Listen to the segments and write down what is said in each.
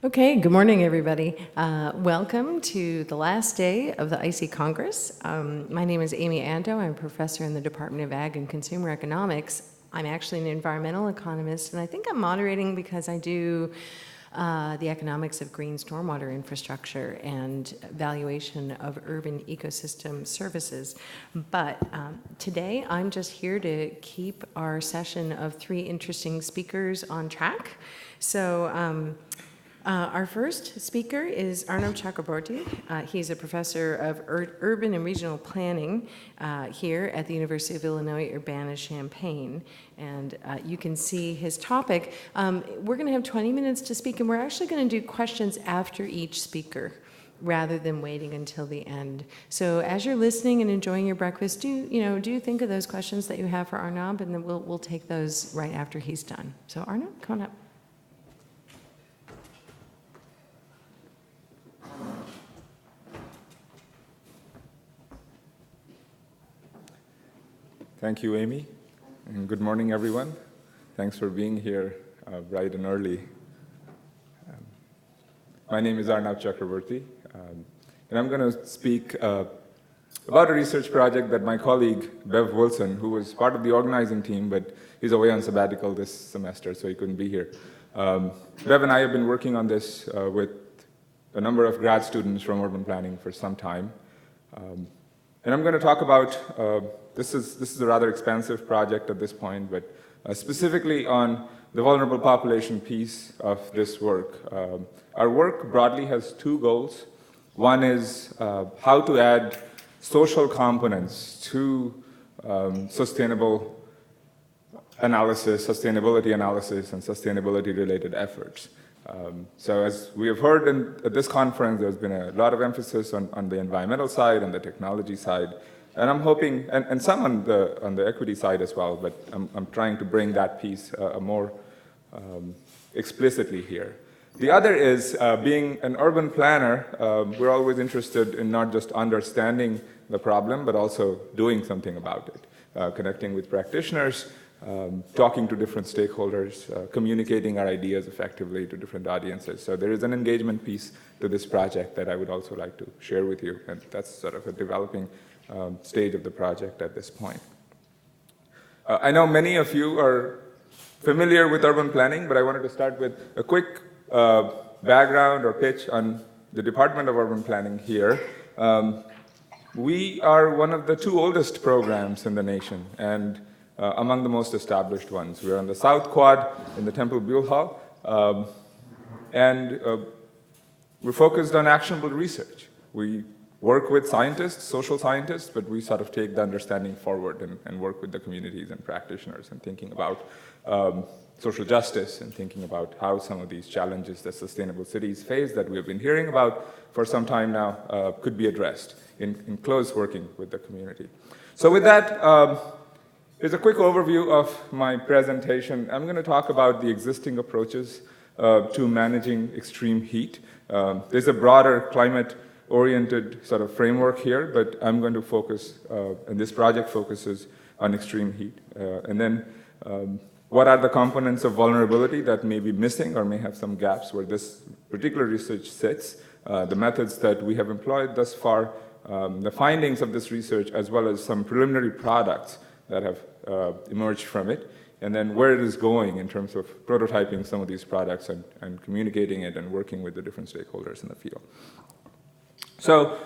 Okay, good morning, everybody. Welcome to the last day of the iSEE Congress. My name is Amy Ando. I'm a professor in the Department of Ag and Consumer Economics. I'm actually an environmental economist, and I think I'm moderating because I do the economics of green stormwater infrastructure and valuation of urban ecosystem services. But today, I'm just here to keep our session of 3 interesting speakers on track. So, our first speaker is Arnab Chakraborty. He's a professor of urban and regional planning here at the University of Illinois Urbana-Champaign. And you can see his topic. We're going to have 20 minutes to speak, and we're actually going to do questions after each speaker rather than waiting until the end. So as you're listening and enjoying your breakfast, do think of those questions that you have for Arnab, and then we'll take those right after he's done. So Arnab, come on up. Thank you, Amy, and good morning, everyone. Thanks for being here bright and early. My name is Arnab Chakraborty, and I'm going to speak about a research project that my colleague, Bev Wilson, who was part of the organizing team, but he's away on sabbatical this semester, so he couldn't be here. Bev and I have been working on this with a number of grad students from urban planning for some time. And I'm going to talk about, this is a rather expansive project at this point, but specifically on the vulnerable population piece of this work. Our work broadly has 2 goals. One is how to add social components to sustainability analysis, and sustainability-related efforts. So as we have heard at this conference, there's been a lot of emphasis on the environmental side and the technology side, and I'm hoping, and some on the equity side as well, but I'm trying to bring that piece more explicitly here. The other is being an urban planner, we're always interested in not just understanding the problem, but also doing something about it, connecting with practitioners, talking to different stakeholders, communicating our ideas effectively to different audiences. So there is an engagement piece to this project that I would also like to share with you, and that's sort of a developing stage of the project at this point. I know many of you are familiar with urban planning, but I wanted to start with a quick background or pitch on the Department of Urban Planning here. We are one of the 2 oldest programs in the nation, and among the most established ones. We're on the South Quad in the Temple Buell Hall, and we're focused on actionable research. We work with scientists, social scientists, but we sort of take the understanding forward and work with the communities and practitioners and thinking about social justice and thinking about how some of these challenges that sustainable cities face that we have been hearing about for some time now could be addressed in close working with the community. So with that, here's a quick overview of my presentation. I'm going to talk about the existing approaches to managing extreme heat. There's a broader climate-oriented sort of framework here, but I'm going to focus, and this project focuses on extreme heat. And then what are the components of vulnerability that may be missing or may have some gaps where this particular research sits, the methods that we have employed thus far, the findings of this research, as well as some preliminary products that have emerged from it, and then where it is going in terms of prototyping some of these products and communicating it and working with the different stakeholders in the field. So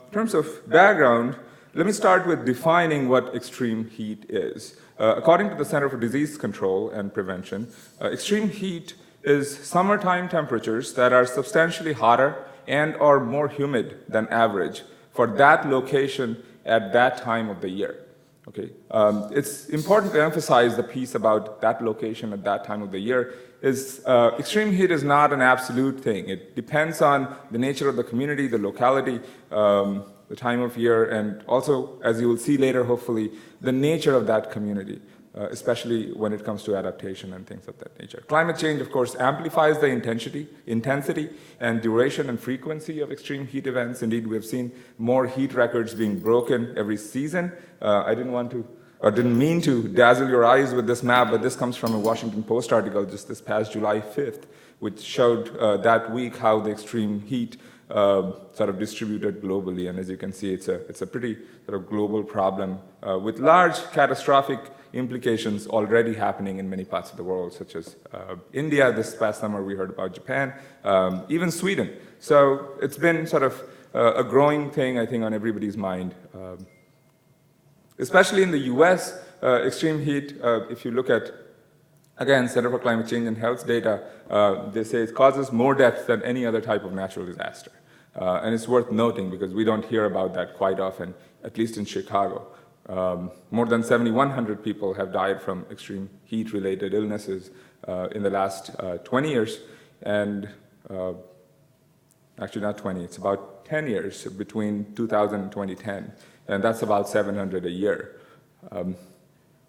in terms of background, let me start with defining what extreme heat is. According to the Center for Disease Control and Prevention, extreme heat is summertime temperatures that are substantially hotter and or more humid than average for that location at that time of the year. Okay. It's important to emphasize the piece about that location at that time of the year is extreme heat is not an absolute thing. It depends on the nature of the community, the locality, the time of year, and also, as you will see later, hopefully, the nature of that community, especially when it comes to adaptation and things of that nature. Climate change, of course, amplifies the intensity and duration and frequency of extreme heat events. Indeed, we have seen more heat records being broken every season. I didn't want to didn't mean to dazzle your eyes with this map, but this comes from a Washington Post article just this past July 5th, which showed that week how the extreme heat sort of distributed globally. And as you can see, it's a pretty sort of global problem with large catastrophic implications already happening in many parts of the world, such as India. This past summer we heard about Japan, even Sweden. So it's been sort of a growing thing, I think, on everybody's mind. Especially in the US, extreme heat, if you look at, again, Center for Climate Change and Health data, they say it causes more deaths than any other type of natural disaster. And it's worth noting because we don't hear about that quite often, at least in Chicago. More than 7,100 people have died from extreme heat-related illnesses in the last 20 years. And actually not 20, it's about 10 years between 2000 and 2010. And that's about 700 a year.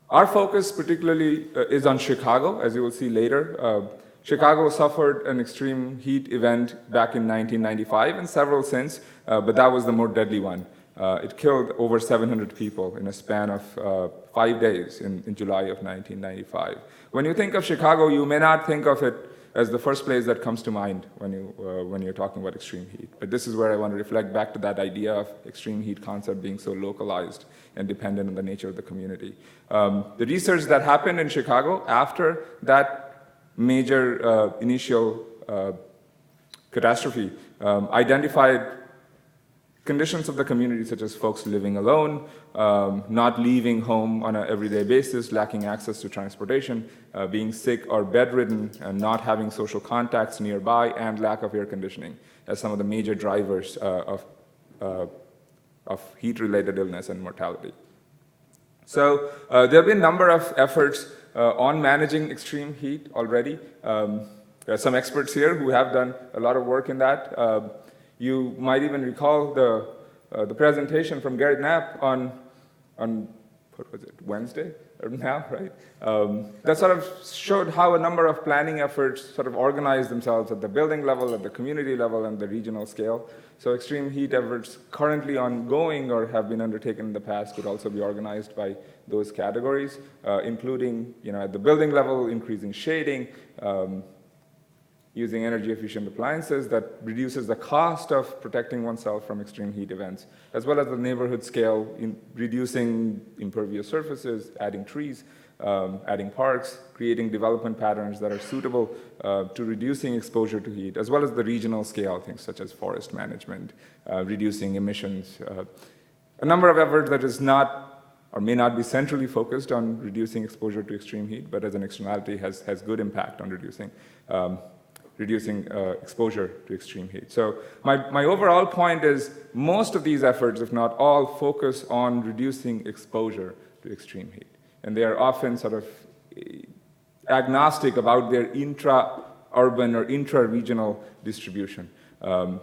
Our focus particularly is on Chicago, as you will see later. Chicago suffered an extreme heat event back in 1995 and several since, but that was the more deadly one. It killed over 700 people in a span of 5 days in July of 1995. When you think of Chicago, you may not think of it as the first place that comes to mind when you're talking about extreme heat. But this is where I want to reflect back to that idea of extreme heat concept being so localized and dependent on the nature of the community. The research that happened in Chicago after that major initial catastrophe identified conditions of the community, such as folks living alone, not leaving home on an everyday basis, lacking access to transportation, being sick or bedridden, and not having social contacts nearby, and lack of air conditioning as some of the major drivers of heat-related illness and mortality. So there have been a number of efforts on managing extreme heat already. There are some experts here who have done a lot of work in that. You might even recall the presentation from Garrett Knapp on what was it, Wednesday or now, right? That sort of showed how a number of planning efforts sort of organize themselves at the building level, at the community level, and the regional scale. So extreme heat efforts currently ongoing or have been undertaken in the past could also be organized by those categories, including, at the building level, increasing shading, using energy-efficient appliances that reduces the cost of protecting oneself from extreme heat events, as well as the neighborhood scale in reducing impervious surfaces, adding trees, adding parks, creating development patterns that are suitable to reducing exposure to heat, as well as the regional scale, things such as forest management, reducing emissions. A number of efforts that is not or may not be centrally focused on reducing exposure to extreme heat, but as an externality has good impact on reducing exposure to extreme heat. So my overall point is most of these efforts, if not all, focus on reducing exposure to extreme heat. And they are often sort of agnostic about their intra-urban or intra-regional distribution,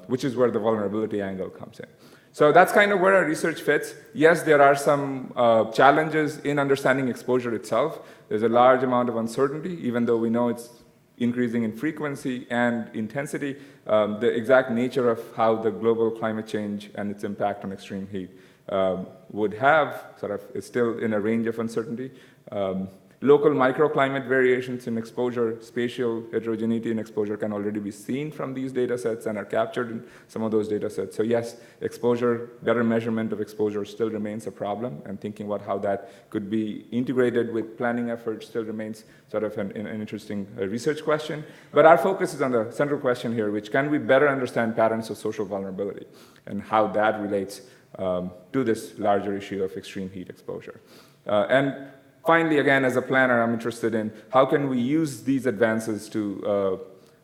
which is where the vulnerability angle comes in. So that's kind of where our research fits. Yes, there are some challenges in understanding exposure itself. There's a large amount of uncertainty, even though we know it's increasing in frequency and intensity. The exact nature of how the global climate change and its impact on extreme heat would have is still in a range of uncertainty. Local microclimate variations in exposure, spatial heterogeneity in exposure can already be seen from these data sets and are captured in some of those data sets. So yes, exposure, better measurement of exposure still remains a problem, and thinking about how that could be integrated with planning efforts still remains sort of an interesting research question. But our focus is on the central question here, which can we better understand patterns of social vulnerability and how that relates to this larger issue of extreme heat exposure. And finally, again, as a planner, I'm interested in how can we use these advances to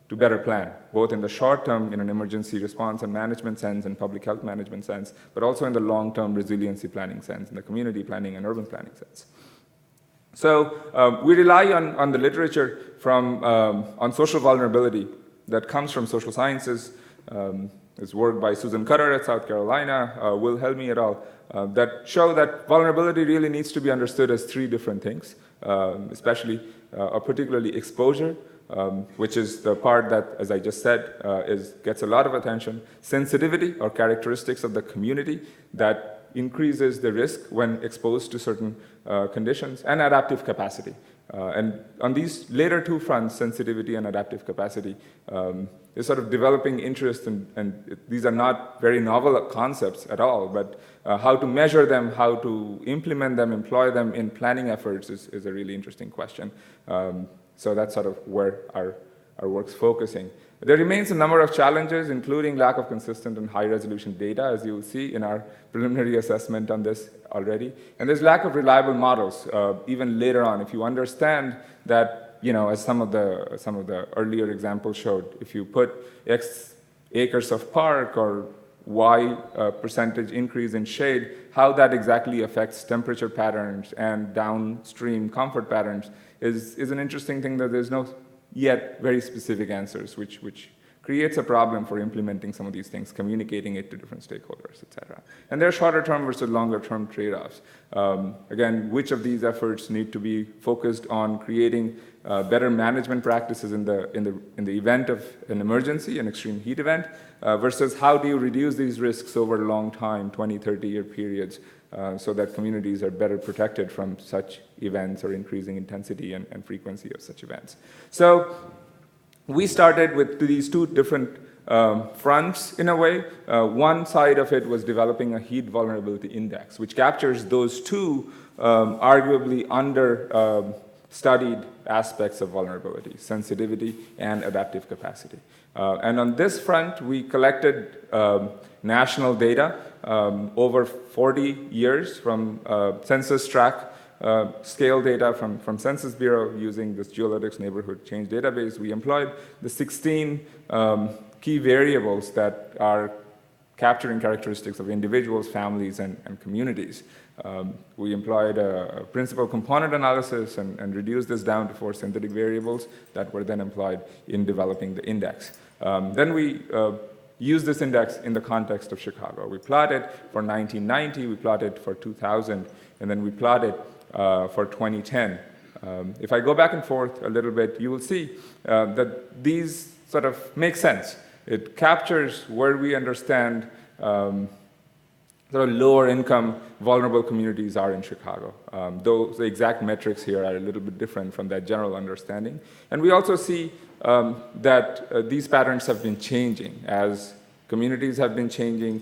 better plan, both in the short term in an emergency response and management sense and public health management sense, but also in the long-term resiliency planning sense, in the community planning and urban planning sense. So we rely on the literature on social vulnerability that comes from social sciences. There's work by Susan Cutter at South Carolina, Will Helmy et al., that show that vulnerability really needs to be understood as three different things, especially or particularly exposure, which is the part that, as I just said, gets a lot of attention, sensitivity or characteristics of the community that increases the risk when exposed to certain conditions, and adaptive capacity. And on these later two fronts, sensitivity and adaptive capacity, is sort of developing interest, and these are not very novel concepts at all, but how to measure them, how to implement them, employ them in planning efforts is a really interesting question. So that's sort of where our work's focusing. There remains a number of challenges, including lack of consistent and high-resolution data, as you will see in our preliminary assessment on this already. And there's lack of reliable models, even later on. If you understand that, you know, as some of the earlier examples showed, if you put X acres of park or Y percentage increase in shade, how that exactly affects temperature patterns and downstream comfort patterns is an interesting thing that there's no yet very specific answers, which creates a problem for implementing some of these things, communicating it to different stakeholders, et cetera. And there are shorter-term versus longer-term trade-offs. Again, which of these efforts need to be focused on creating better management practices in the event of an emergency, an extreme heat event, versus how do you reduce these risks over a long time, 20, 30-year periods, so that communities are better protected from such events or increasing intensity and frequency of such events. So we started with these two different fronts in a way. One side of it was developing a heat vulnerability index, which captures those two arguably under-studied aspects of vulnerability, sensitivity and adaptive capacity. And on this front, we collected national data over 40 years from census tract scale data from Census Bureau using this Geolytics Neighborhood Change Database. We employed the 16 key variables that are capturing characteristics of individuals, families, and communities. We employed a principal component analysis and reduced this down to 4 synthetic variables that were then employed in developing the index. Then we used this index in the context of Chicago. We plotted for 1990, we plotted for 2000, and then we plotted for 2010. If I go back and forth a little bit, you will see that these sort of make sense. It captures where we understand sort of lower income, vulnerable communities are in Chicago. Though the exact metrics here are a little bit different from that general understanding. And we also see that these patterns have been changing as communities have been changing.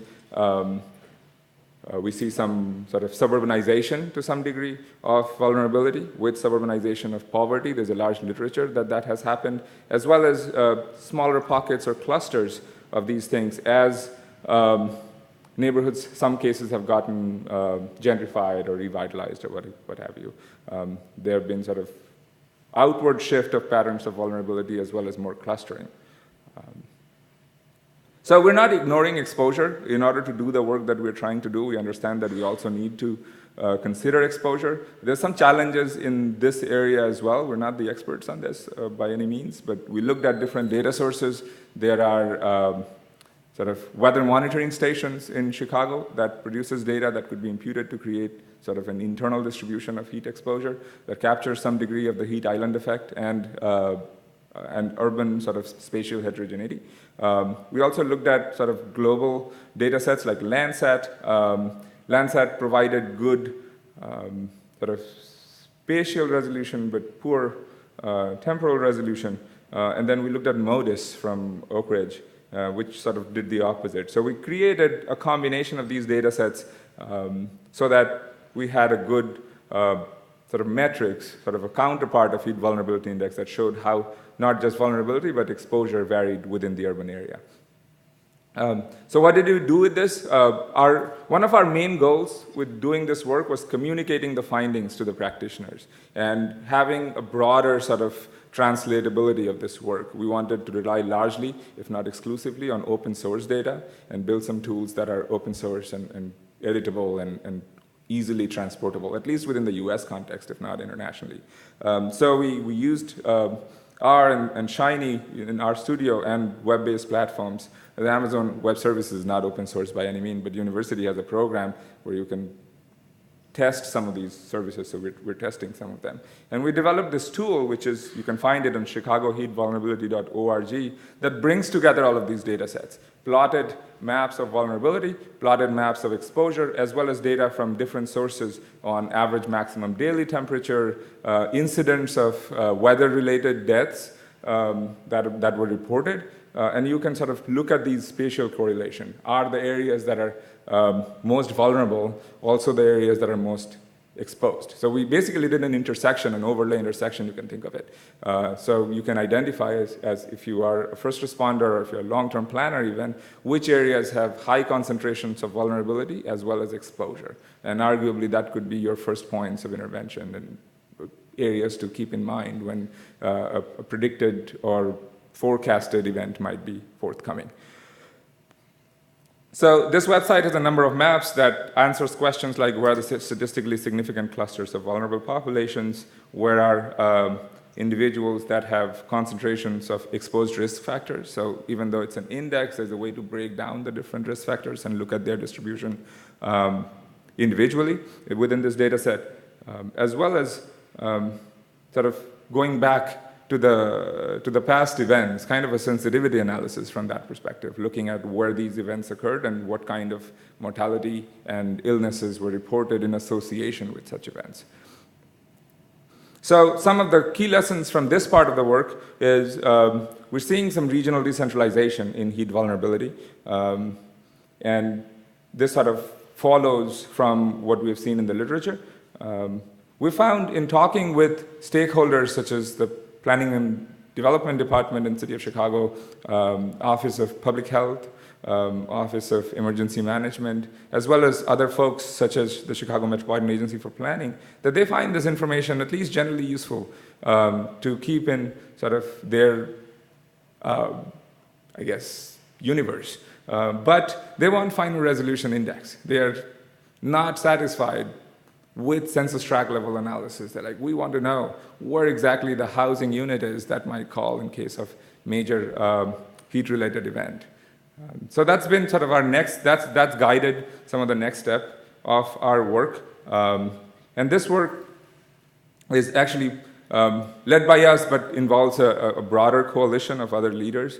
We see some sort of suburbanization to some degree of vulnerability. With suburbanization of poverty, there's a large literature that has happened, as well as smaller pockets or clusters of these things as neighborhoods, some cases have gotten gentrified or revitalized or what have you. There have been sort of outward shift of patterns of vulnerability as well as more clustering. So we're not ignoring exposure. In order to do the work that we're trying to do, we understand that we also need to consider exposure. There's some challenges in this area as well. We're not the experts on this by any means, but we looked at different data sources. There are sort of weather monitoring stations in Chicago that produces data that could be imputed to create sort of an internal distribution of heat exposure that captures some degree of the heat island effect and urban sort of spatial heterogeneity. We also looked at sort of global data sets like Landsat. Landsat provided good sort of spatial resolution but poor temporal resolution. And then we looked at MODIS from Oak Ridge, which sort of did the opposite. So we created a combination of these data sets so that we had a good sort of metrics, sort of a counterpart of heat vulnerability index that showed how not just vulnerability, but exposure varied within the urban area. So what did we do with this? One of our main goals with doing this work was communicating the findings to the practitioners and having a broader sort of translatability of this work. We wanted to rely largely, if not exclusively, on open source data and build some tools that are open source and editable and easily transportable, at least within the US context, if not internationally. So we used R and Shiny in our studio and web-based platforms. The Amazon Web Services is not open source by any means, but university has a program where you can test some of these services, so we're testing some of them. And we developed this tool, which is, you can find it on chicagoheatvulnerability.org, that brings together all of these data sets. Plotted maps of vulnerability, plotted maps of exposure, as well as data from different sources on average maximum daily temperature, incidents of weather-related deaths that were reported. And you can sort of look at these spatial correlation. Are the areas that are most vulnerable also the areas that are most exposed? So we basically did an intersection, an overlay intersection, you can think of it. So you can identify as if you are a first responder or if you're a long-term planner even, which areas have high concentrations of vulnerability as well as exposure. And arguably that could be your first points of intervention and areas to keep in mind when a predicted or forecasted event might be forthcoming. So this website has a number of maps that answers questions like where are the statistically significant clusters of vulnerable populations, where are individuals that have concentrations of exposed risk factors. So even though it's an index, there's a way to break down the different risk factors and look at their distribution individually within this data set, as well as sort of going back to the past events, kind of a sensitivity analysis from that perspective, looking at where these events occurred and what kind of mortality and illnesses were reported in association with such events. So some of the key lessons from this part of the work is we're seeing some regional decentralization in heat vulnerability. And this sort of follows from what we've seen in the literature. We found in talking with stakeholders such as the Planning and Development Department in the City of Chicago, Office of Public Health, Office of Emergency Management, as well as other folks such as the Chicago Metropolitan Agency for Planning, that they find this information at least generally useful to keep in sort of their, I guess, universe. But they want final resolution index. They're not satisfied with census tract level analysis. They're like, we want to know where exactly the housing unit is that might call in case of major heat-related event. So that's been sort of our next, that's guided some of the next step of our work. And this work is actually led by us, but involves a broader coalition of other leaders.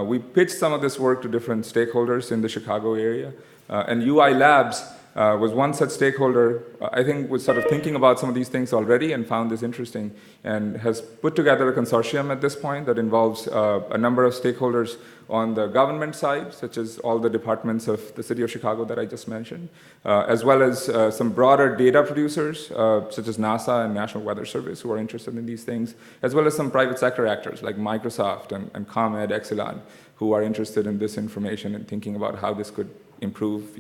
We pitched some of this work to different stakeholders in the Chicago area. And UI Labs was one such stakeholder, I think was sort of thinking about some of these things already and found this interesting and has put together a consortium at this point that involves a number of stakeholders on the government side, such as all the departments of the City of Chicago that I just mentioned, as well as some broader data producers, such as NASA and National Weather Service, who are interested in these things, as well as some private sector actors like Microsoft and ComEd, Exelon, who are interested in this information and thinking about how this could improve,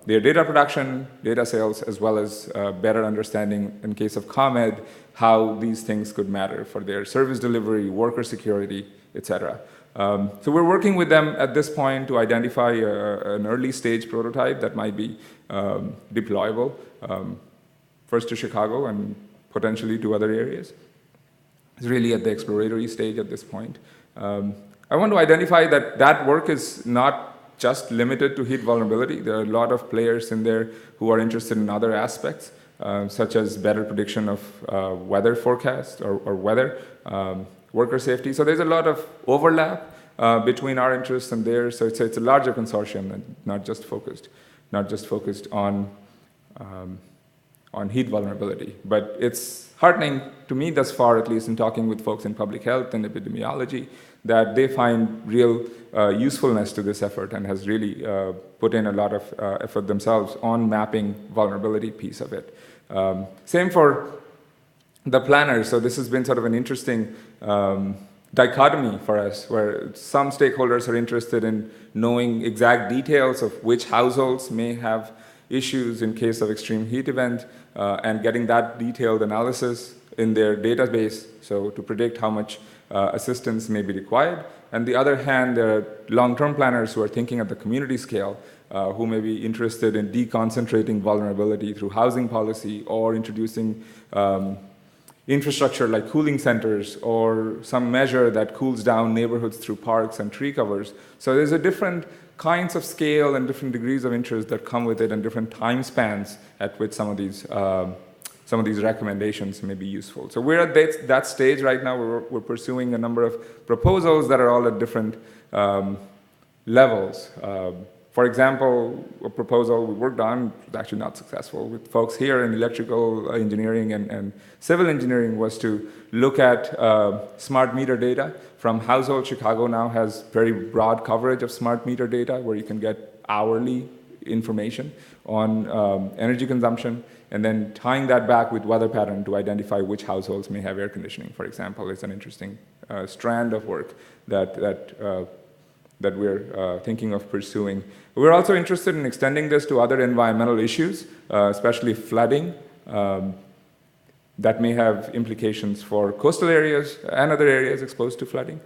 their data production, data sales, as well as better understanding, in case of ComEd, how these things could matter for their service delivery, worker security, etc. So we're working with them at this point to identify an early stage prototype that might be deployable, first to Chicago and potentially to other areas. It's really at the exploratory stage at this point. I want to identify that that work is not just limited to heat vulnerability. There are a lot of players in there who are interested in other aspects, such as better prediction of weather forecast or weather, worker safety. So there's a lot of overlap between our interests and theirs. So it's a larger consortium and not just focused on heat vulnerability. But it's heartening to me thus far, at least in talking with folks in public health and epidemiology, that they find real usefulness to this effort and has really put in a lot of effort themselves on mapping vulnerability piece of it. Same for the planners. So this has been sort of an interesting dichotomy for us, where some stakeholders are interested in knowing exact details of which households may have issues in case of extreme heat event and getting that detailed analysis in their database, so to predict how much assistance may be required. And the other hand, there are long-term planners who are thinking at the community scale, who may be interested in deconcentrating vulnerability through housing policy or introducing infrastructure like cooling centers or some measure that cools down neighborhoods through parks and tree covers. So there's a different kinds of scale and different degrees of interest that come with it and different time spans at which some of these recommendations may be useful. So we're at that stage right now where we're pursuing a number of proposals that are all at different levels. For example, a proposal we worked on was actually not successful with folks here in electrical engineering and civil engineering was to look at smart meter data from households. Chicago now has very broad coverage of smart meter data where you can get hourly information on energy consumption, and then tying that back with weather pattern to identify which households may have air conditioning, for example, is an interesting strand of work that we're thinking of pursuing. We're also interested in extending this to other environmental issues, especially flooding, that may have implications for coastal areas and other areas exposed to flooding.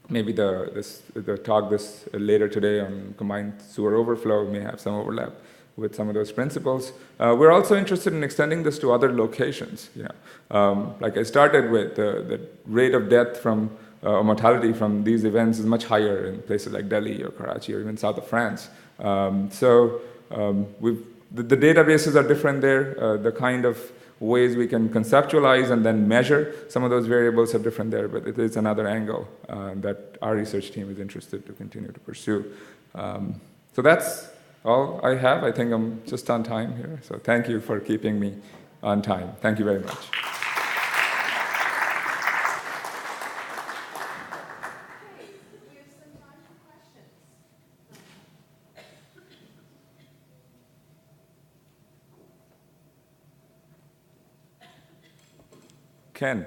Maybe the talk later today on combined sewer overflow may have some overlap with some of those principles. We're also interested in extending this to other locations. Like I started with, the rate of death from mortality from these events is much higher in places like Delhi or Karachi or even south of France. The databases are different there. The kind of ways we can conceptualize and then measure some of those variables are different there, but it is another angle that our research team is interested to continue to pursue. So that's all I have. I think I'm just on time here. So thank you for keeping me on time. Thank you very much. Ken.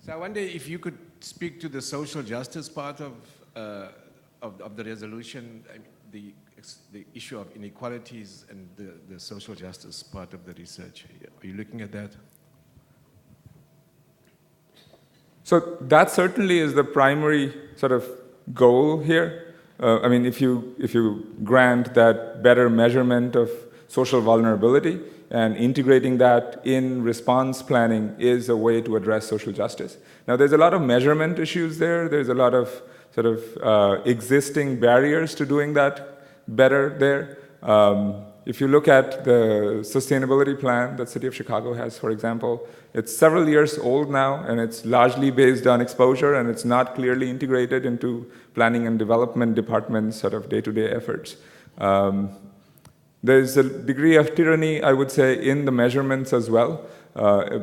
So I wonder if you could speak to the social justice part of the resolution, the issue of inequalities and the social justice part of the research. Are you looking at that? So that certainly is the primary sort of goal here. I mean, if you grant that better measurement of social vulnerability and integrating that in response planning is a way to address social justice. Now, there's a lot of measurement issues there. There's a lot of sort of existing barriers to doing that better there. If you look at the sustainability plan that City of Chicago has, for example, it's several years old now, and it's largely based on exposure, and it's not clearly integrated into planning and development departments' sort of day-to-day efforts. There's a degree of tyranny, I would say, in the measurements as well,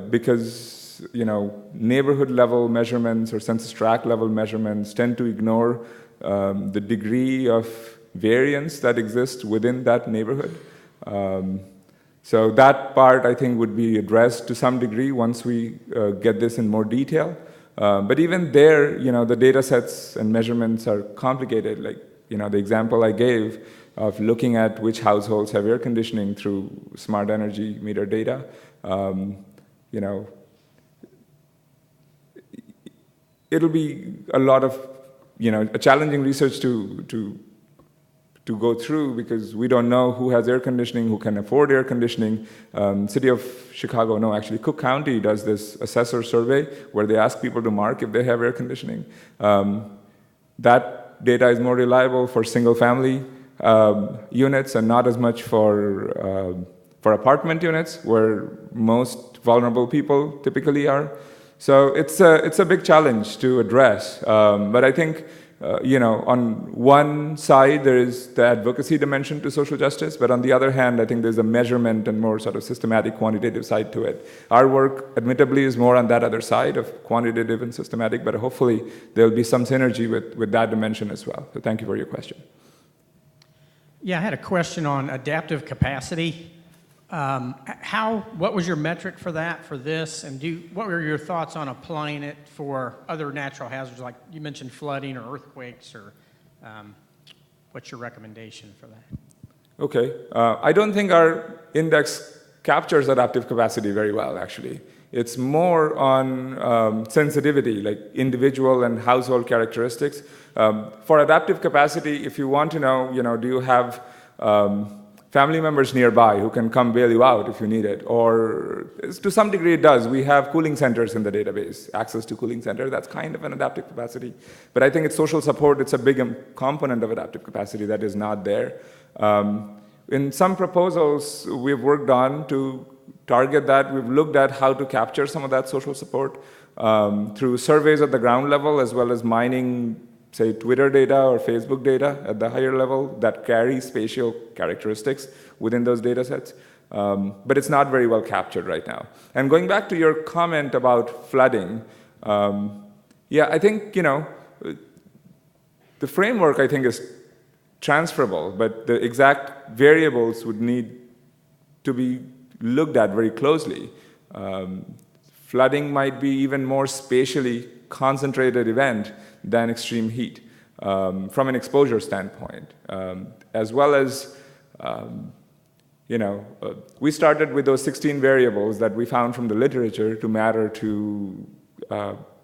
because neighborhood-level measurements or census tract-level measurements tend to ignore the degree of variance that exists within that neighborhood. So that part, I think, would be addressed to some degree once we get this in more detail. But even there, the data sets and measurements are complicated. Like, the example I gave of looking at which households have air conditioning through smart energy meter data, it'll be a lot of, a challenging research to go through because we don't know who has air conditioning, who can afford air conditioning. City of Chicago, no, actually Cook County does this assessor survey where they ask people to mark if they have air conditioning. That data is more reliable for single-family units and not as much for apartment units where most vulnerable people typically are. So it's a big challenge to address. But I think on one side, there is the advocacy dimension to social justice, but on the other hand, I think there's a measurement and more sort of systematic quantitative side to it. Our work, admittedly, is more on that other side of quantitative and systematic, but hopefully there'll be some synergy with that dimension as well. So thank you for your question. Yeah, I had a question on adaptive capacity. What was your metric for that, for this, and what were your thoughts on applying it for other natural hazards, like you mentioned flooding or earthquakes, or what's your recommendation for that? Okay, I don't think our index captures adaptive capacity very well, actually. It's more on sensitivity, like individual and household characteristics. For adaptive capacity, if you want to know, do you have family members nearby who can come bail you out if you need it? Or to some degree it does. We have cooling centers in the database, access to cooling center. That's kind of an adaptive capacity. But I think it's social support. It's a big component of adaptive capacity that is not there. In some proposals we've worked on to target that, we've looked at how to capture some of that social support through surveys at the ground level, as well as mining, say, Twitter data or Facebook data at the higher level that carry spatial characteristics within those data sets. But it's not very well captured right now. And going back to your comment about flooding, yeah, I think, the framework, I think, is transferable, but the exact variables would need to be looked at very closely. Flooding might be even more spatially concentrated event than extreme heat from an exposure standpoint, as well as, we started with those 16 variables that we found from the literature to matter to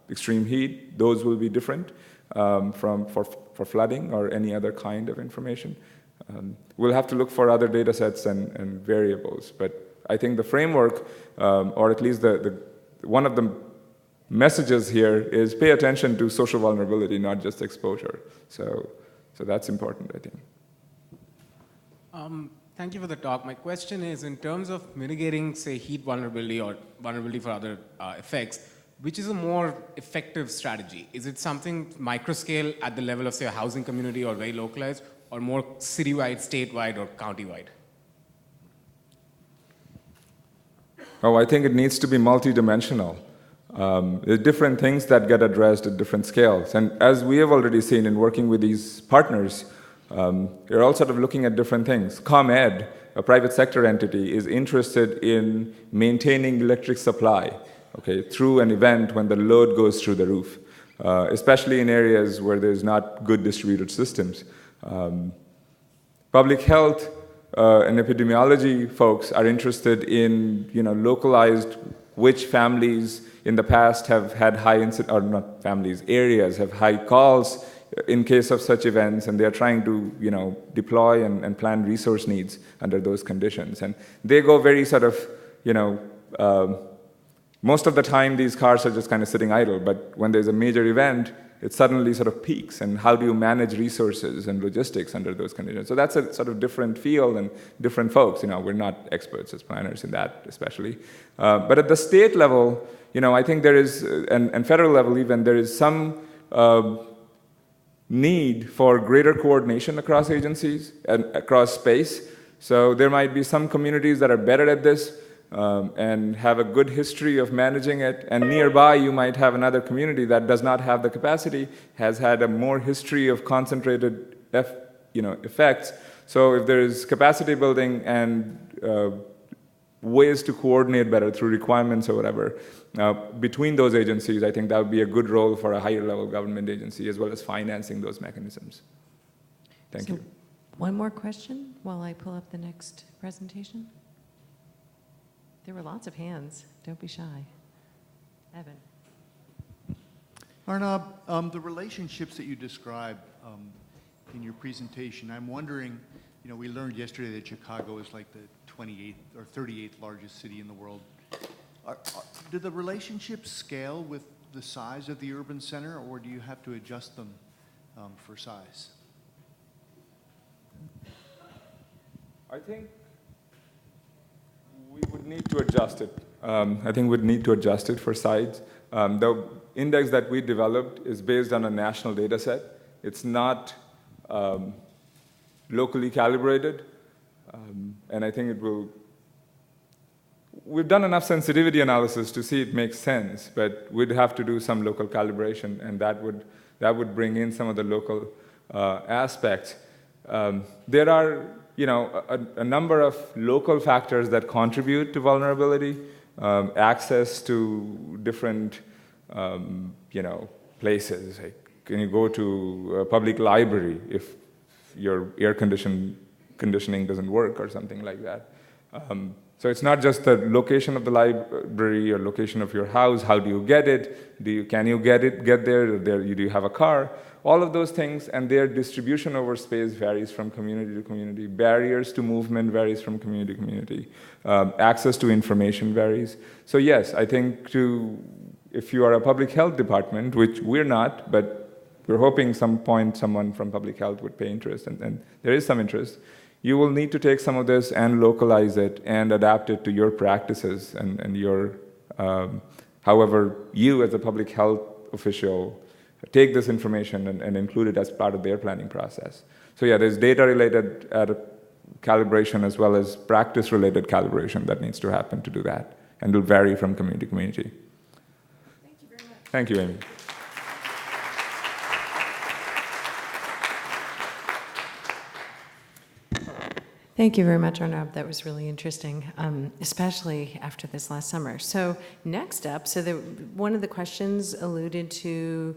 extreme heat. Those will be different for flooding or any other kind of information. We'll have to look for other data sets and variables, but I think the framework, or at least one of the messages here is pay attention to social vulnerability, not just exposure. So that's important, I think. Thank you for the talk. My question is, in terms of mitigating, say, heat vulnerability or vulnerability for other effects, which is a more effective strategy? Is it something micro-scale at the level of, say, a housing community or very localized, or more citywide, statewide, or countywide? Oh, I think it needs to be multidimensional. There are different things that get addressed at different scales. And as we have already seen in working with these partners, you're all sort of looking at different things. ComEd, a private sector entity, is interested in maintaining electric supply, through an event when the load goes through the roof, especially in areas where there's not good distributed systems. Public health and epidemiology folks are interested in, localized which families in the past have had high incidence, or not families, areas have high calls in case of such events, and they're trying to, deploy and plan resource needs under those conditions. And they go very sort of, most of the time these cars are just kind of sitting idle, but when there's a major event, it suddenly sort of peaks. And how do you manage resources and logistics under those conditions? So that's a sort of different field and different folks. We're not experts as planners in that, especially. But at the state level, I think there is, and federal level even, there is some need for greater coordination across agencies and across space. So there might be some communities that are better at this and have a good history of managing it, and nearby you might have another community that does not have the capacity, has had a more history of concentrated effects. So if there is capacity building and ways to coordinate better through requirements or whatever between those agencies, I think that would be a good role for a higher level government agency, as well as financing those mechanisms. Thank you. One more question while I pull up the next presentation. There were lots of hands. Don't be shy. Evan. Arnab, the relationships that you described in your presentation, I'm wondering, we learned yesterday that Chicago is like the 28th or 38th largest city in the world. Do the relationships scale with the size of the urban center, or do you have to adjust them for size? I think we would need to adjust it. I think we'd need to adjust it for size. The index that we developed is based on a national data set. It's not locally calibrated, and I think it will. We've done enough sensitivity analysis to see it makes sense, but we'd have to do some local calibration, and that would bring in some of the local aspects. There are a number of local factors that contribute to vulnerability, access to different places. Like, can you go to a public library if your air conditioning doesn't work or something like that? So it's not just the location of the library or location of your house. How do you get it? Can you get there? Do you have a car? All of those things, and their distribution over space varies from community to community. Barriers to movement varies from community to community. Access to information varies. So yes, I think if you are a public health department, which we're not, but we're hoping some point someone from public health would pay interest, and there is some interest, you will need to take some of this and localize it and adapt it to your practices and your, however you as a public health official take this information and include it as part of their planning process. So yeah, there's data-related calibration as well as practice-related calibration that needs to happen to do that, and will vary from community to community. Thank you very much. Thank you, Amy. Thank you very much, Arnab. That was really interesting, especially after this last summer. So next up, one of the questions alluded to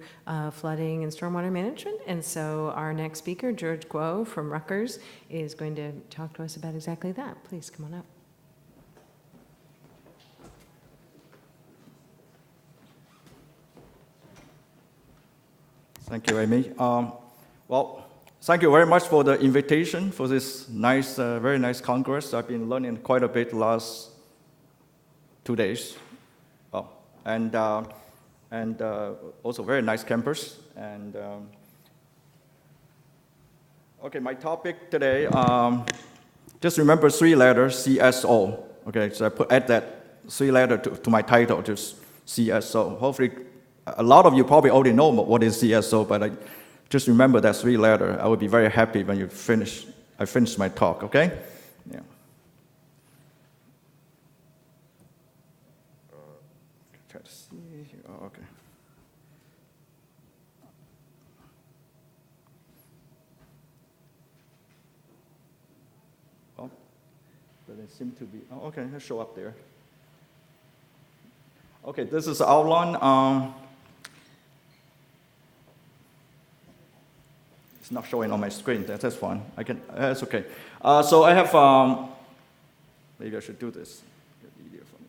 flooding and stormwater management, and so our next speaker, George Guo from Rutgers, is going to talk to us about exactly that. Please come on up. Thank you, Amy. Thank you very much for the invitation for this nice, very nice Congress. I've been learning quite a bit the last 2 days. And also very nice campus. And okay, my topic today, just remember 3 letters, CSO. Okay, so add that 3 letters to my title, just CSO. Hopefully, a lot of you probably already know what is CSO, but just remember that 3 letters. I will be very happy when I finish my talk, okay? Yeah. Try to see. Oh, okay. Well, doesn't seem to be. Oh, okay, it'll show up there. Okay, this is the outline. It's not showing on my screen. That's fine. That's okay. So I have. Maybe I should do this. It's easier for me.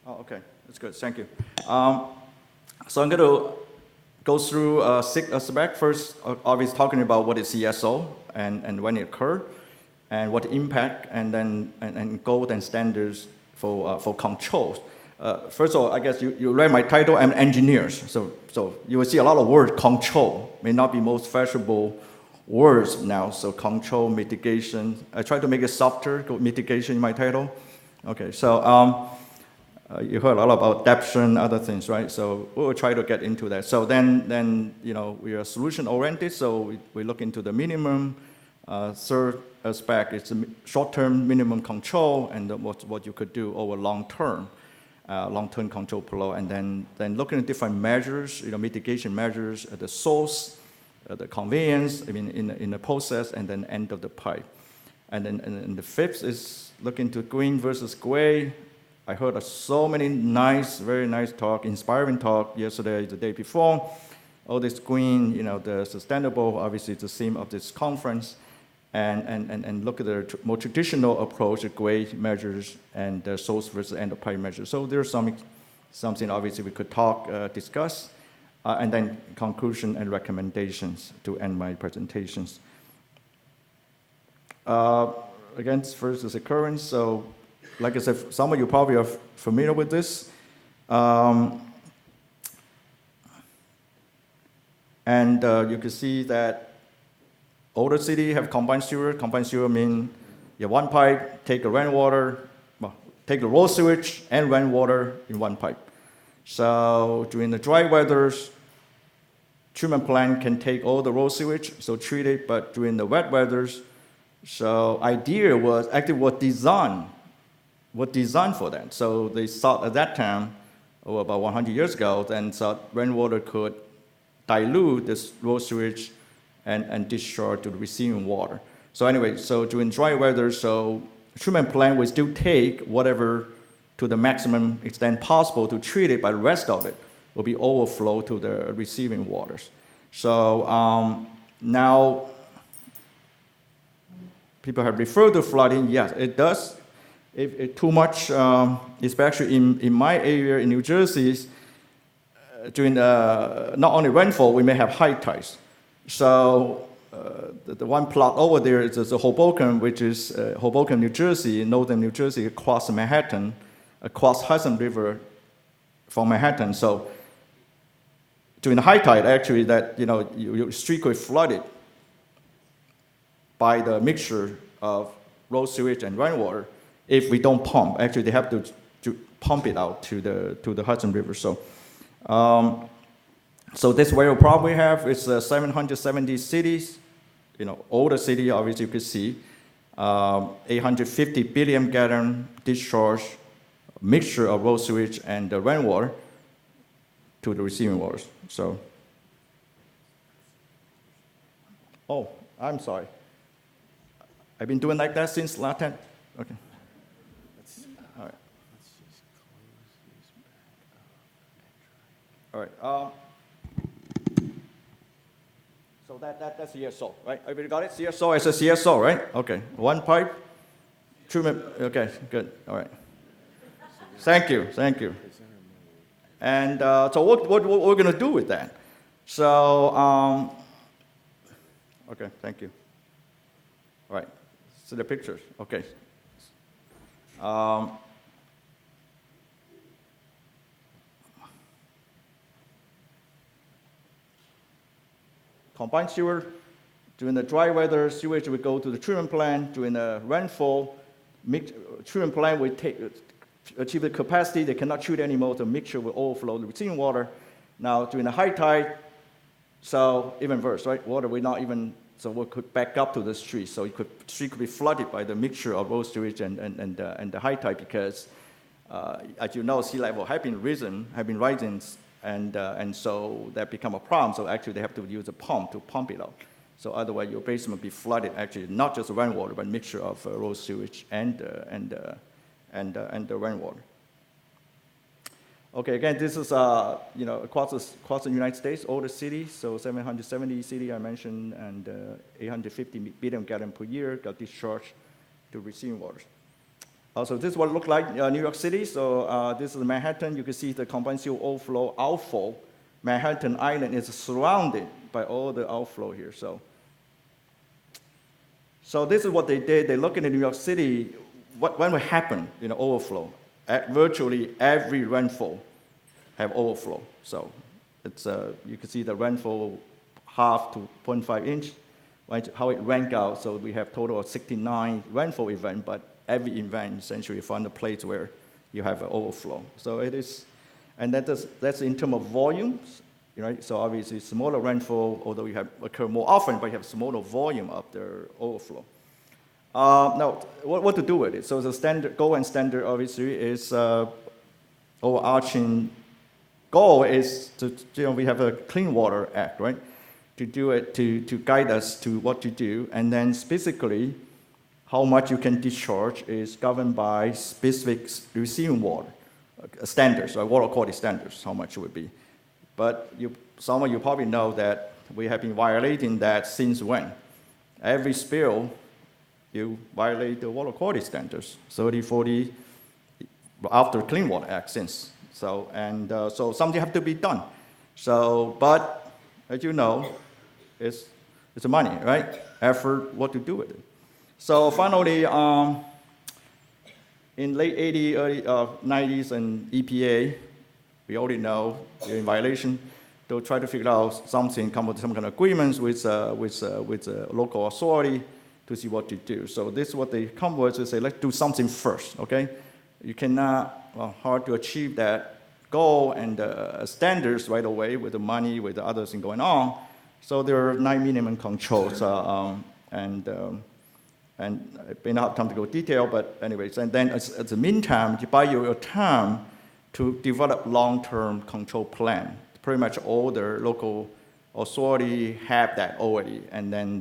Oh, okay. That's good. Thank you. So I'm going to go through 6 aspects. First, obviously talking about what is CSO and when it occurred, and what impact, and then and goals and standards for controls. First of all, I guess you read my title. I'm an engineer, so you will see a lot of words. Control may not be most fashionable words now. So control, mitigation. I try to make it softer. Mitigation in my title. Okay, so you heard a lot about adaptation, other things, right? So we'll try to get into that. So then we are solution oriented. So we look into the minimum. Third aspect is the short-term minimum control and what you could do over long-term control flow, and then looking at different measures, mitigation measures at the source, the conveyance, in the process, and then end of the pipe. And then the fifth is looking to green versus gray. I heard so many very nice talk, inspiring talk yesterday, the day before. All this green, the sustainable, obviously the theme of this conference. And look at the more traditional approach, the gray measures and the source versus end of pipe measures. So there's something obviously we could discuss, and then conclusion and recommendations to end my presentations. Again, first is occurrence. So, like I said, some of you probably are familiar with this. And you can see that older cities have combined sewer. Combined sewer means you have one pipe, take the rainwater, take the raw sewage and rainwater in one pipe. So during the dry weathers, treatment plant can take all the raw sewage, so treat it, but during the wet weathers, so idea was designed for that. So they thought at that time, about 100 years ago, then thought rainwater could dilute this raw sewage and discharge to the receiving water. So anyway, so during dry weather, so treatment plant will still take whatever to the maximum extent possible to treat it, but the rest of it will be overflow to the receiving waters. So now, people have referred to flooding. Yes, it does. If too much, especially in my area in New Jersey, during not only rainfall, we may have high tides. So the one plot over there is Hoboken, which is Hoboken, New Jersey, northern New Jersey, across Manhattan, across Hudson River from Manhattan. So during the high tide, actually, that your street could be flooded by the mixture of road sewage and rainwater. If we don't pump, actually, they have to pump it out to the Hudson River. So, so this where problem we have is 770 cities. Older city, obviously, you can see 850 billion gallon discharge, mixture of road sewage and the rainwater to the receiving waters. So, oh, I'm sorry. I've been doing like that since last time. Okay. All right. All right. So that's CSO, right? Everybody got it? CSO is a CSO, right? Okay. One pipe, treatment. Okay, good. All right. Thank you. And so what we're going to do with that? So, okay, thank you. All right. So the pictures. Okay. Combined sewer, during the dry weather, sewage will go to the treatment plant. During the rainfall, treatment plant will achieve the capacity. They cannot treat anymore. The mixture will overflow the receiving water. Now, during the high tide, so even worse, right? Water will not even, so we could back up to the street. So the street could be flooded by the mixture of road sewage and the high tide because, as you know, sea level have been rising, and so that become a problem. So actually, they have to use a pump to pump it out. So otherwise, your basement will be flooded. Actually, not just rainwater, but mixture of road sewage and the rainwater. Okay, again, this is across the United States, all the cities. So 770 cities I mentioned, and 850 billion gallons per year got discharged to receiving waters. So this is what it looked like New York City. So this is Manhattan. You can see the combined sewer overflow, outflow. Manhattan Island is surrounded by all the outflow here. So this is what they did. They look in New York City. When will happen? Overflow. Virtually every rainfall have overflow. So it's you can see the rainfall half to 0.5 inch. Right? How it rank out. So we have total of 69 rainfall events, but every event essentially you find a place where you have an overflow. So it is, and that's in terms of volumes, right? So obviously smaller rainfall, although you have occur more often, but you have smaller volume of the overflow. Now, what to do with it? So the standard goal and standard obviously is overarching goal is to we have a Clean Water Act, right? To do it to guide us to what to do, and then specifically how much you can discharge is governed by specific receiving water standards, or water quality standards, how much it would be. But some of you probably know that we have been violating that since when? Every spill, you violate the water quality standards, 30, 40, after Clean Water Act since. So something have to be done. So, but as you know, it's money, right? Effort, what to do with it. So finally, in late 80s, early 90s, and EPA, we already know they're in violation. They'll try to figure out something, come with some kind of agreements with local authority to see what to do. So this is what they come with, to say, let's do something first, okay? You cannot, hard to achieve that goal and standards right away with the money, with the other thing going on. So there are 9 minimum controls, and I may not have time to go detail, but anyways, and then at the meantime, you buy your time to develop long-term control plan. Pretty much all the local authority have that already, and then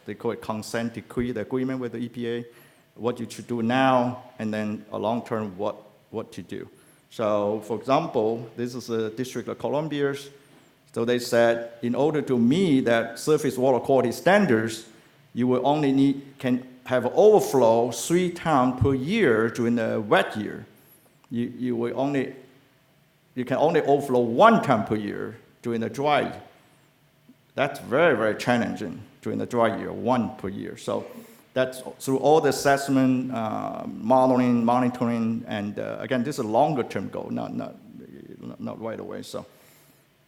they call it consent decree, the agreement with the EPA, what you should do now, and then a long-term what to do. So, for example, this is the District of Columbia. So they said, in order to meet that surface water quality standards, you will only can have overflow 3 times per year during the wet year. You can only overflow 1 time per year during the dry year. That's very, very challenging during the dry year, 1 per year. So that's through all the assessment, modeling, monitoring, and again, this is a longer-term goal, not right away. So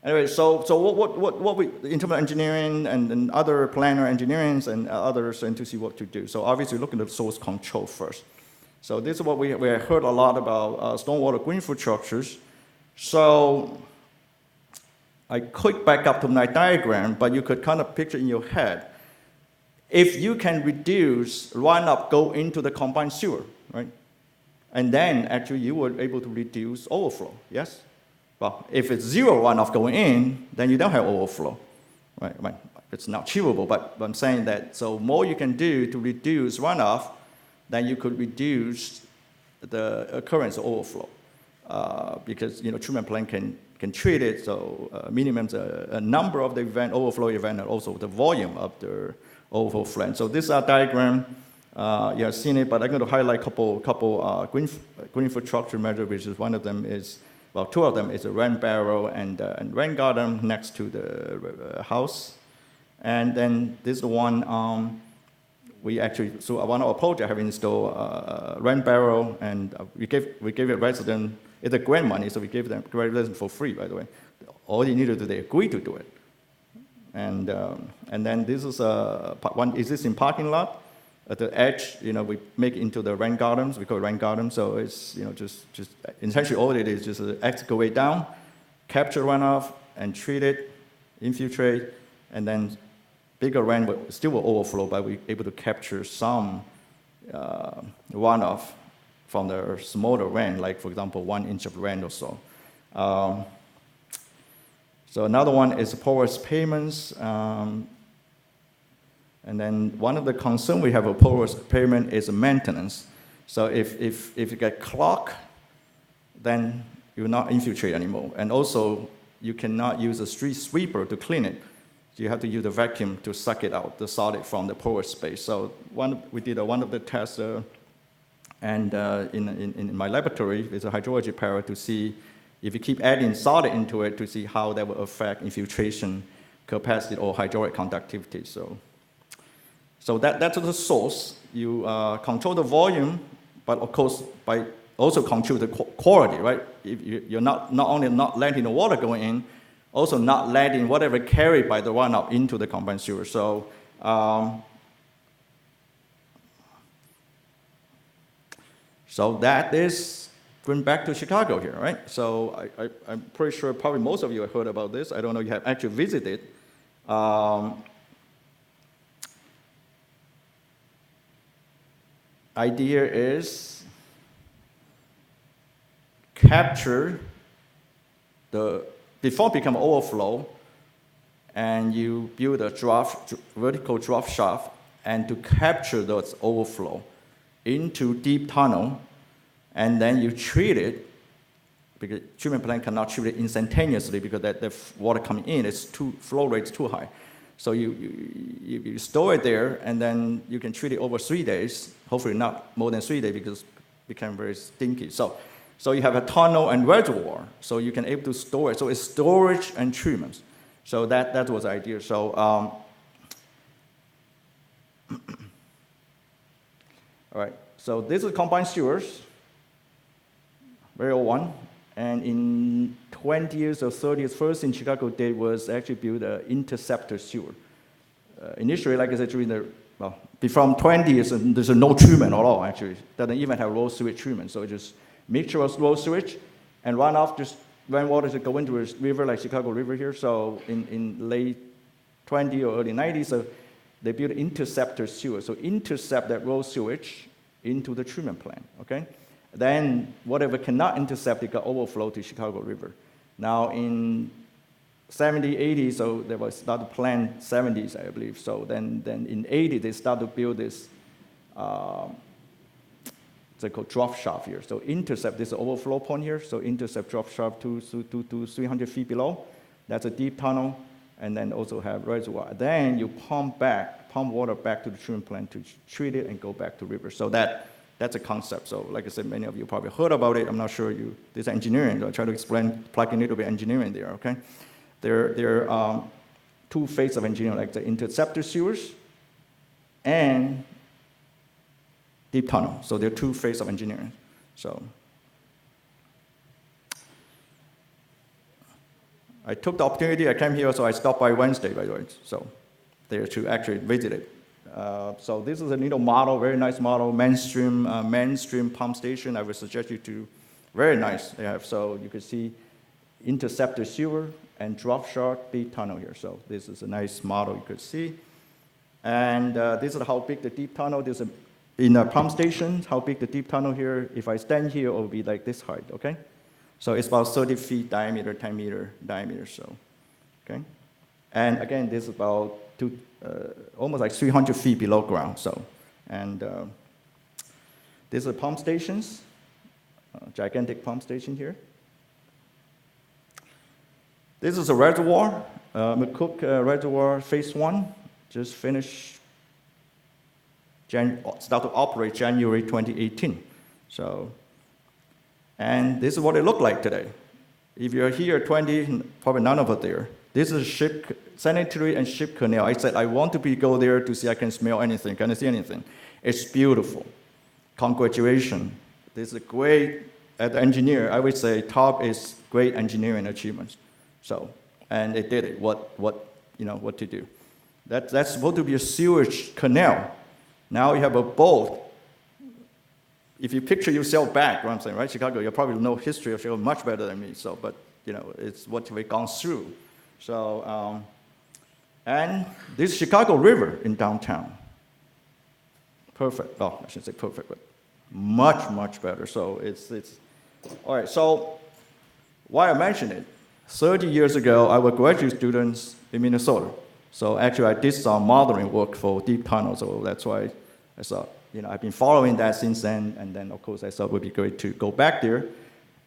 anyway, so what we in terms of engineering and other planner engineering and others, and to see what to do. So obviously, looking at source control first. So this is what we heard a lot about stormwater green infrastructures. So I click back up to my diagram, but you could kind of picture in your head. If you can reduce runoff go into the combined sewer, right? And then actually you were able to reduce overflow, yes? Well, if it's 0 runoff going in, then you don't have overflow, right? It's not achievable, but I'm saying that, so more you can do to reduce runoff, then you could reduce the occurrence of overflow. Because, treatment plant can treat it, so minimum a number of the overflow event, and also the volume of the overflow flow. So this is our diagram. You have seen it, but I'm going to highlight a couple green infrastructure measures, which is one of them is, well, 2 of them is a rain barrel and rain garden next to the house. And then this one, we actually, so one of our projects have installed a rain barrel, and we gave it resident, it's a grant money, so we gave them resident for free, by the way. All you need to do, they agree to do it. And then this is one existing parking lot. At the edge, we make it into the rain gardens. We call it rain gardens. So it's, just essentially all it is just excavate down, capture runoff, and treat it, infiltrate, and then bigger rain still will overflow, but we're able to capture some runoff from the smaller rain, like, for example, 1 inch of rain or so. So another one is porous pavements. And then one of the concerns we have with porous pavement is maintenance. So if you get clogged, then you will not infiltrate anymore. And also, you cannot use a street sweeper to clean it. You have to use a vacuum to suck it out, the solid from the porous space. So we did one of the tests, and in my laboratory with a hydrology power to see if you keep adding solid into it to see how that will affect infiltration capacity or hydraulic conductivity. So that's the source. You control the volume, but of course by also control the quality, right? If you're not only not letting the water go in, also not letting whatever carried by the runoff into the combined sewer. So that is going back to Chicago here, right? So I'm pretty sure probably most of you have heard about this. I don't know if you have actually visited. Idea is capture before it become overflow, and you build a vertical drop shaft, and to capture those overflow into deep tunnel, and then you treat it, because treatment plant cannot treat it instantaneously because the water coming in, flow rate is too high. So you store it there, and then you can treat it over 3 days, hopefully not more than 3 days because it becomes very stinky. So you have a tunnel and reservoir, so you can able to store it. So it's storage and treatment. So that was the idea. So all right. So this is combined sewers, very old one. And in 20 years or 30 years, first in Chicago, they was actually built an interceptor sewer. Initially, like I said, from 20 years, there's no treatment at all, actually. Doesn't even have raw sewage treatment. So it's just mixture of raw sewage and runoff, just rainwater to go into a river like Chicago River here. So in late 20 or early 90s, so they built interceptor sewer. So intercept that raw sewage into the treatment plant, okay? Then whatever cannot intercept, it got overflow to Chicago River. Now in 70, 80, so they was started to plan 70s, I believe. So then in 80, they started to build this, it's called drop shaft here. So intercept, this overflow point here. So intercept drop shaft to 300 feet below. That's a deep tunnel. and then also have reservoir. Then you pump water back to the treatment plant to treat it and go back to river. So that's a concept. So like I said, many of you probably heard about it. I'm not sure this engineering. I'll try to explain, plug in a little bit engineering there, okay? There are two phases of engineering, like the interceptor sewers and deep tunnel. So there are two phases of engineering. So I took the opportunity, I came here, so I stopped by Wednesday, by the way, so there to actually visit it. So this is a little model, very nice model, mainstream pump station. I would suggest you to, very nice. They have, so you can see interceptor sewer and drop shot deep tunnel here. So this is a nice model you could see. And this is how big the deep tunnel is. In a pump station, how big the deep tunnel here, if I stand here, it will be like this height, okay? So it's about 30 feet diameter, 10 meter diameter, so, okay? And again, this is about almost like 300 feet below ground, so. And these are pump stations, gigantic pump station here. This is a reservoir, McCook Reservoir Phase 1, just finished, start to operate January 2018. So, and this is what it looked like today. If you're here 20, probably none of it there. This is ship, sanitary and ship canal. I said, I want to go there to see I can smell anything. Can I see anything? It's beautiful. Congratulations. This is a great, as an engineer, I would say top is great engineering achievements. So, and they did it, what to do. That's supposed to be a sewage canal. Now you have a boat. If you picture yourself back, what I'm saying, right, Chicago, you probably know history of Chicago much better than me. So, but it's what we've gone through. So, and this Chicago River in downtown, perfect. Oh, I shouldn't say perfect, but much, much better. So it's all right. So why I mention it? 30 years ago, I was graduate students in Minnesota. So actually, I did some modeling work for deep tunnels. So that's why I thought, I've been following that since then. And then, of course, I thought it would be great to go back there.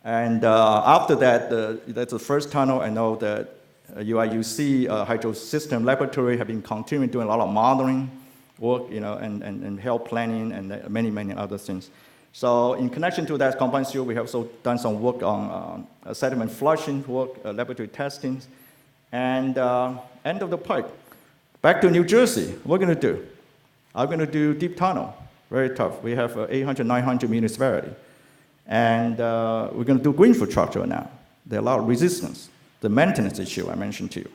And after that, that's the first tunnel. I know that UIUC Hydro System Laboratory have been continuing doing a lot of modeling work, and health planning and many, many other things. So in connection to that combined sewer, we have also done some work on sediment flushing work, laboratory testings, and end of the pipe. Back to New Jersey, what we're going to do? I'm going to do deep tunnel, very tough. We have 800, 900 municipality. And we're going to do green infrastructure now. There are a lot of resistance. The maintenance issue I mentioned to you.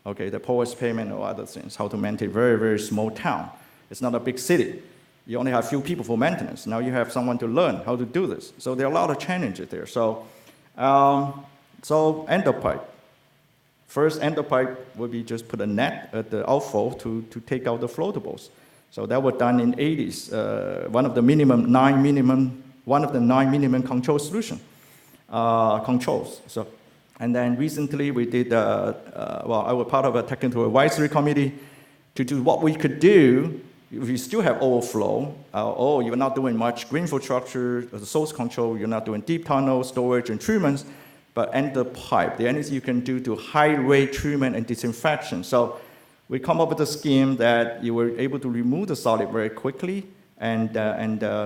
Okay, the porous payment or other things, how to maintain very, very small town. It's not a big city. You only have few people for maintenance. Now you have someone to learn how to do this. So there are a lot of challenges there. So, end of pipe. First end of pipe would be just put a net at the outflow to take out the floatables. So that was done in 80s. One of the nine minimum control solution controls. So, and then recently we did. I was part of a technical advisory committee to do what we could do if you still have overflow. Or you're not doing much green infrastructure, the source control. You're not doing deep tunnel storage and treatments. But end the pipe, the anything you can do to high rate treatment and disinfection. So we come up with a scheme that you were able to remove the solid very quickly, and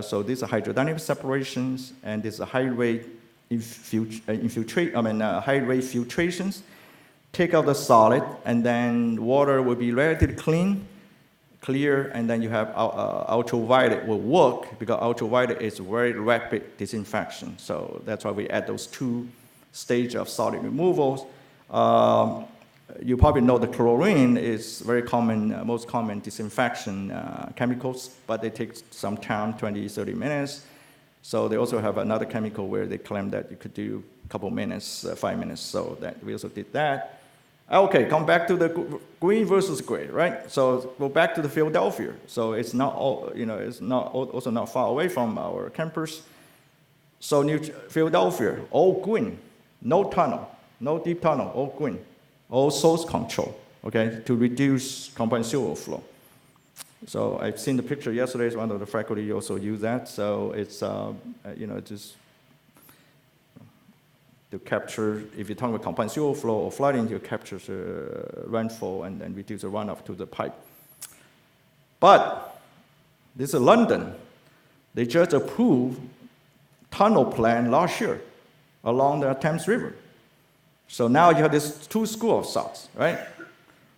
so these are hydrodynamic separations, and these are high rate high rate filtrations. Take out the solid, and then water will be relatively clear, and then you have ultraviolet will work because ultraviolet is very rapid disinfection. So that's why we add those two stage of solid removals. You probably know the chlorine is very common, most common disinfection chemicals, but they take some time, 20, 30 minutes. So they also have another chemical where they claim that you could do a couple minutes, 5 minutes. So that we also did that. Okay, come back to the green versus gray, right? So go back to the Philadelphia. So it's not all, it's not also not far away from our campus. So New Philadelphia, all green. No tunnel, no deep tunnel, all green, all source control, okay, to reduce combined sewer flow. So I've seen the picture yesterday. One of the faculty also used that. So it's, just to capture, if you're talking about combined sewer flow or flooding, you capture the rainfall and then reduce the runoff to the pipe. But this is London. They just approved tunnel plan last year along the Thames River. So now you have this two schools of thoughts, right?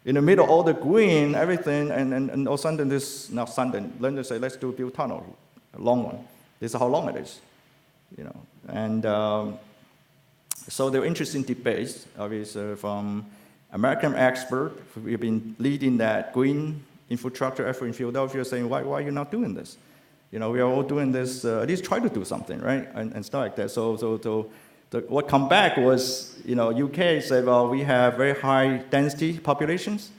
In the middle, all the green, everything, and all of a sudden this, not sudden, London say, let's build tunnel, a long one. This is how long it is, you know. And so there are interesting debates, obviously, from American experts. We've been leading that green infrastructure effort in Philadelphia, saying, why are you not doing this? You know, we are all doing this, at least try to do something, right? And stuff like that. So what come back was, you know, UK said, well, we have very high density populations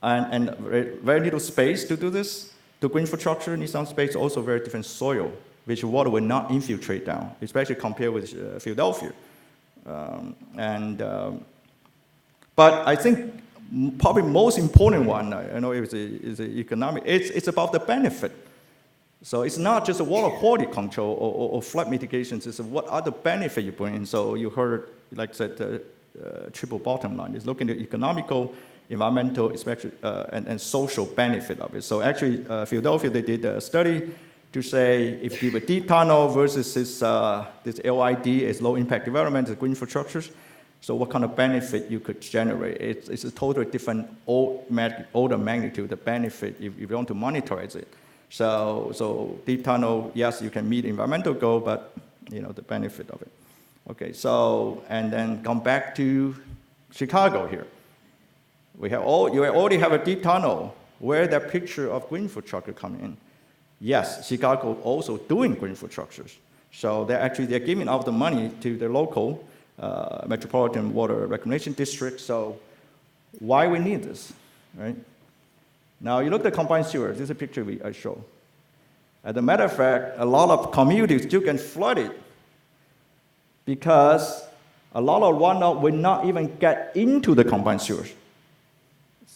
and very little space to do this. The green infrastructure needs some space, also very different soil, which water will not infiltrate down, especially compared with Philadelphia. But I think probably most important one, I know is the economic, it's about the benefit. So it's not just a water quality control or flood mitigations, it's what other benefit you bring in. So you heard, like I said, the triple bottom line is looking at economical, environmental, especially, and social benefit of it. So actually, Philadelphia, they did a study to say if you have a deep tunnel versus this LID is low impact development, the green infrastructures, so what kind of benefit you could generate? It's a totally different order magnitude, the benefit if you want to monetize it. So deep tunnel, yes, you can meet environmental goal, but you know the benefit of it. Okay, so and then come back to Chicago here. You already have a deep tunnel. Where that picture of green infrastructure come in? Yes, Chicago also doing green infrastructures. So they're giving out the money to the local metropolitan water reclamation district. So why we need this, right? Now, you look at combined sewers. This is a picture I show. As a matter of fact, a lot of communities still get flooded because a lot of runoff will not even get into the combined sewers.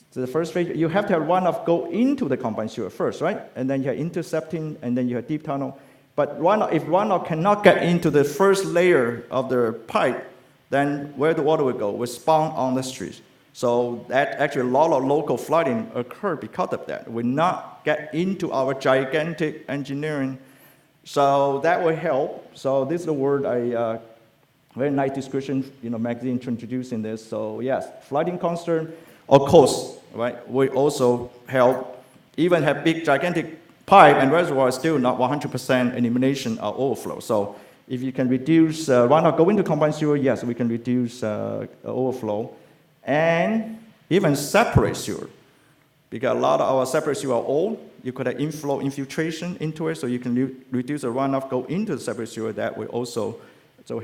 So the first phase, you have to have runoff go into the combined sewer first, right? And then you have intercepting, and then you have deep tunnel. But if runoff cannot get into the first layer of the pipe, then where the water will go? Will spawn on the streets. So that actually a lot of local flooding occurred because of that. Will not get into our gigantic engineering. So that will help. So this is the word very nice description, magazine introducing this. So yes, flooding concern, of course, right, will also help. Even have big gigantic pipe and reservoir, still not 100% elimination of overflow. So if you can reduce runoff go into combined sewer, yes, we can reduce overflow. And even separate sewer, because a lot of our separate sewer are old. You could have inflow infiltration into it, so you can reduce the runoff go into the separate sewer. That will also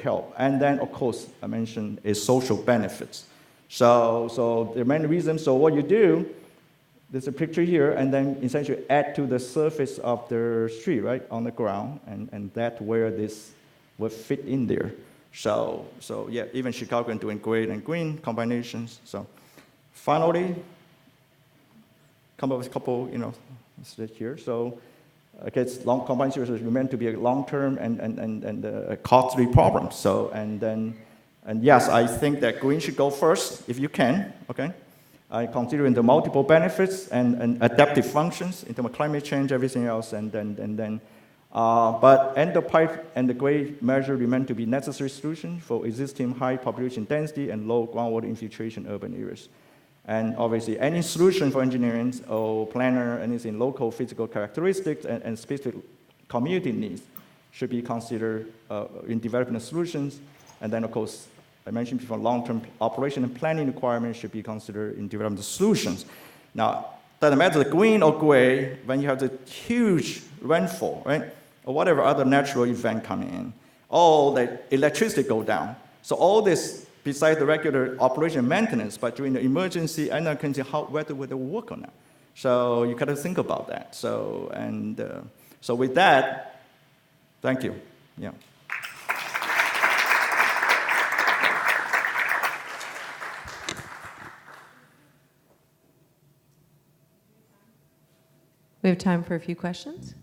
help. And then, of course, I mentioned is social benefits. So the main reason. So what you do, there's a picture here, and then essentially add to the surface of the street, right, on the ground, and that's where this will fit in there. So yeah, even Chicago doing gray and green combinations. So finally, come up with a couple, here. So okay, it's combined sewers is meant to be a long-term and a costly problem. So and yes, I think that green should go first if you can. Okay, considering the multiple benefits and adaptive functions in terms of climate change, everything else, and then. But the pipe and the gray measure remain to be necessary solution for existing high population density and low groundwater infiltration urban areas. And obviously, any solution for engineering or planner, anything local physical characteristics and specific community needs should be considered in developing the solutions. And then, of course, I mentioned before, long-term operation and planning requirements should be considered in developing the solutions. Now, doesn't matter the green or gray, when you have the huge rainfall, right? Or whatever other natural event coming in, all the electricity go down. So all this, besides the regular operation and maintenance, but during the emergency, and I can see whether they work or not. So you got to think about that. So with that, thank you. Yeah. We have time for a few questions.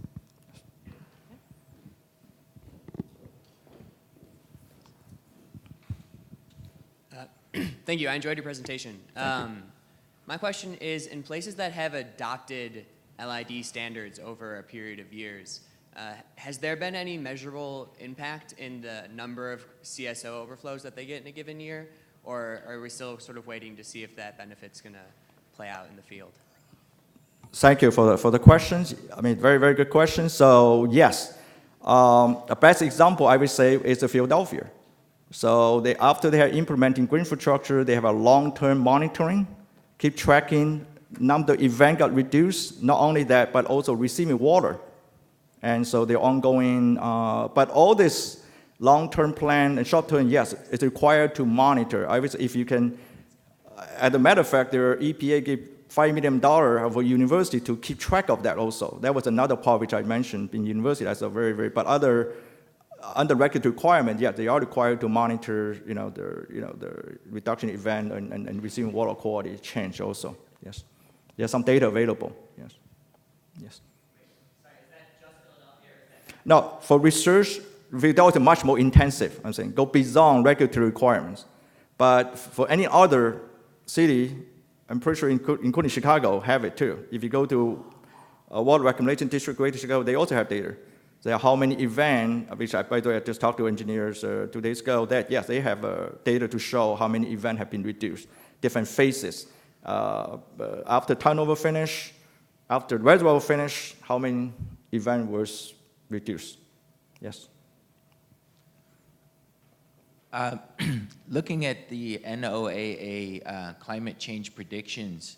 Thank you. I enjoyed your presentation. My question is, in places that have adopted LID standards over a period of years, has there been any measurable impact in the number of CSO overflows that they get in a given year? Or are we still sort of waiting to see if that benefit's going to play out in the field? Thank you for the questions. I mean, very, very good question. So yes, a best example I would say is Philadelphia. So after they are implementing green infrastructure, they have a long-term monitoring, keep tracking, number of events got reduced. Not only that, but also receiving water. And so they're ongoing, but all this long-term plan and short-term, yes, it's required to monitor. I would say if you can, as a matter of fact, their EPA gave $5 million of a university to keep track of that also. That was another part which I mentioned in university. That's a very, very, but other under regulatory requirement, yeah, they are required to monitor, the reduction event and receiving water quality change also. Yes, there's some data available. Yes, yes. Sorry, is that just Philadelphia? Or is that no, for research, Philadelphia is much more intensive. I'm saying go beyond regulatory requirements. But for any other city, I'm pretty sure, including Chicago, have it too. If you go to a water reclamation district, Greater Chicago, they also have data. There are how many events, which by the way, I just talked to engineers 2 days ago, that yes, they have data to show how many events have been reduced, different phases. After turnover finish, after reservoir finish, how many events was reduced? Yes. Looking at the NOAA climate change predictions,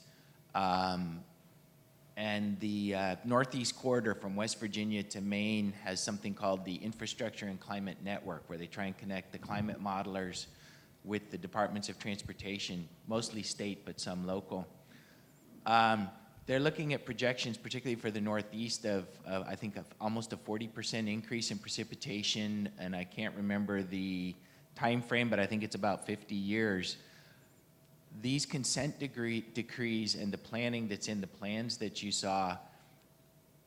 and the Northeast Corridor from West Virginia to Maine has something called the Infrastructure and Climate Network, where they try and connect the climate modelers with the departments of transportation, mostly state, but some local. They're looking at projections, particularly for the Northeast, of I think of almost a 40% increase in precipitation, and I can't remember the time frame, but I think it's about 50 years. These consent decrees and the planning that's in the plans that you saw,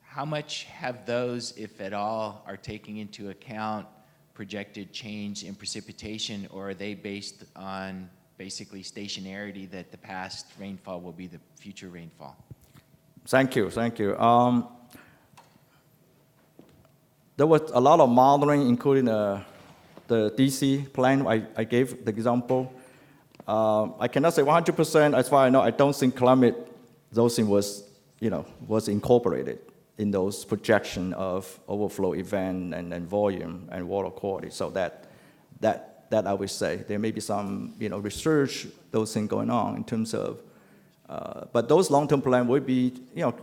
how much have those, if at all, are taking into account projected change in precipitation, or are they based on basically stationarity that the past rainfall will be the future rainfall? Thank you, thank you. There was a lot of modeling, including the DC plan. I gave the example. I cannot say 100%. As far as I know, I don't think climate, those things was incorporated in those projections of overflow event and volume and water quality. So that I would say there may be some research, those things going on in terms of. But those long-term plans would be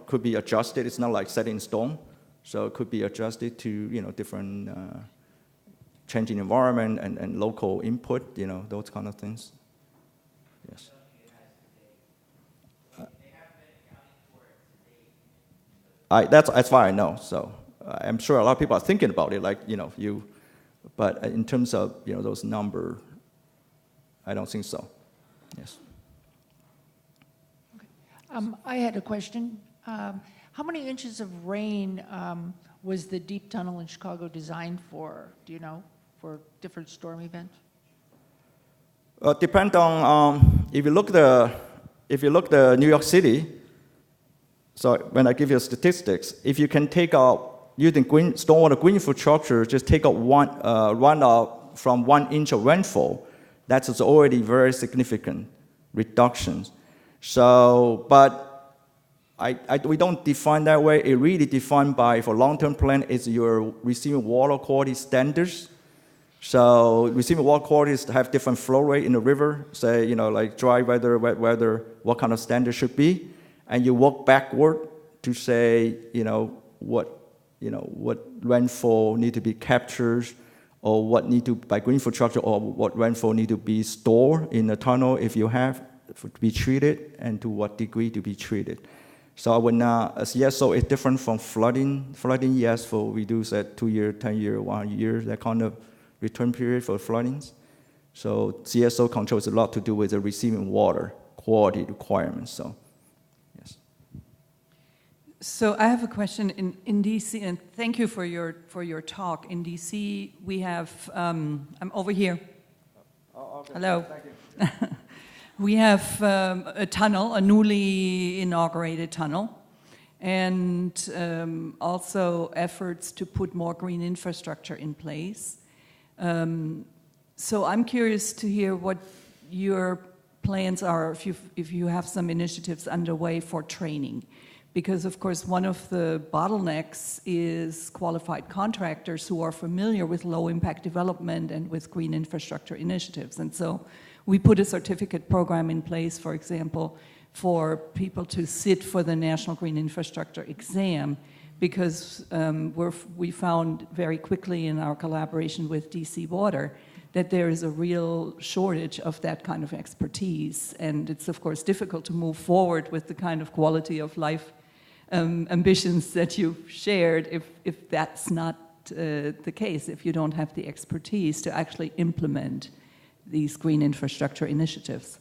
could be adjusted. It's not like set in stone, so it could be adjusted to different changing environment and local input. Those kind of things. Yes. That's as far as I know. So I'm sure a lot of people are thinking about it, but in terms of those numbers, I don't think so. Yes. Okay. I had a question. How many inches of rain was the deep tunnel in Chicago designed for? Do you know, for different storm events? Depend on if you look the New York City. So when I give you statistics, if you can take out using stormwater green infrastructure, just take out runoff from 1 inch of rainfall, that's already very significant reductions. So, but we don't define that way. It really defined by for long-term plan is your receiving water quality standards. So receiving water qualities have different flow rate in the river, say, like dry weather, wet weather, what kind of standard should be. And you work backward to say, what rainfall need to be captured, or what need to, by green infrastructure, or what rainfall need to be stored in the tunnel if you have, to be treated, and to what degree to be treated. So I would not, CSO is different from flooding. Flooding, yes, for we do say 2 year, 10 year, 1 year, that kind of return period for floodings. So CSO controls a lot to do with the receiving water quality requirements. So, yes. So I have a question in DC, and thank you for your talk. In DC, we have I'm over here. Oh, okay. Hello. Thank you. We have a tunnel, a newly inaugurated tunnel, and also efforts to put more green infrastructure in place. So I'm curious to hear what your plans are, if you have some initiatives underway for training. Because, of course, one of the bottlenecks is qualified contractors who are familiar with low-impact development and with green infrastructure initiatives. And so we put a certificate program in place, for example, for people to sit for the National Green Infrastructure exam, because we found very quickly in our collaboration with DC Water that there is a real shortage of that kind of expertise. And it's, of course, difficult to move forward with the kind of quality of life ambitions that you've shared if that's not the case, if you don't have the expertise to actually implement these green infrastructure initiatives.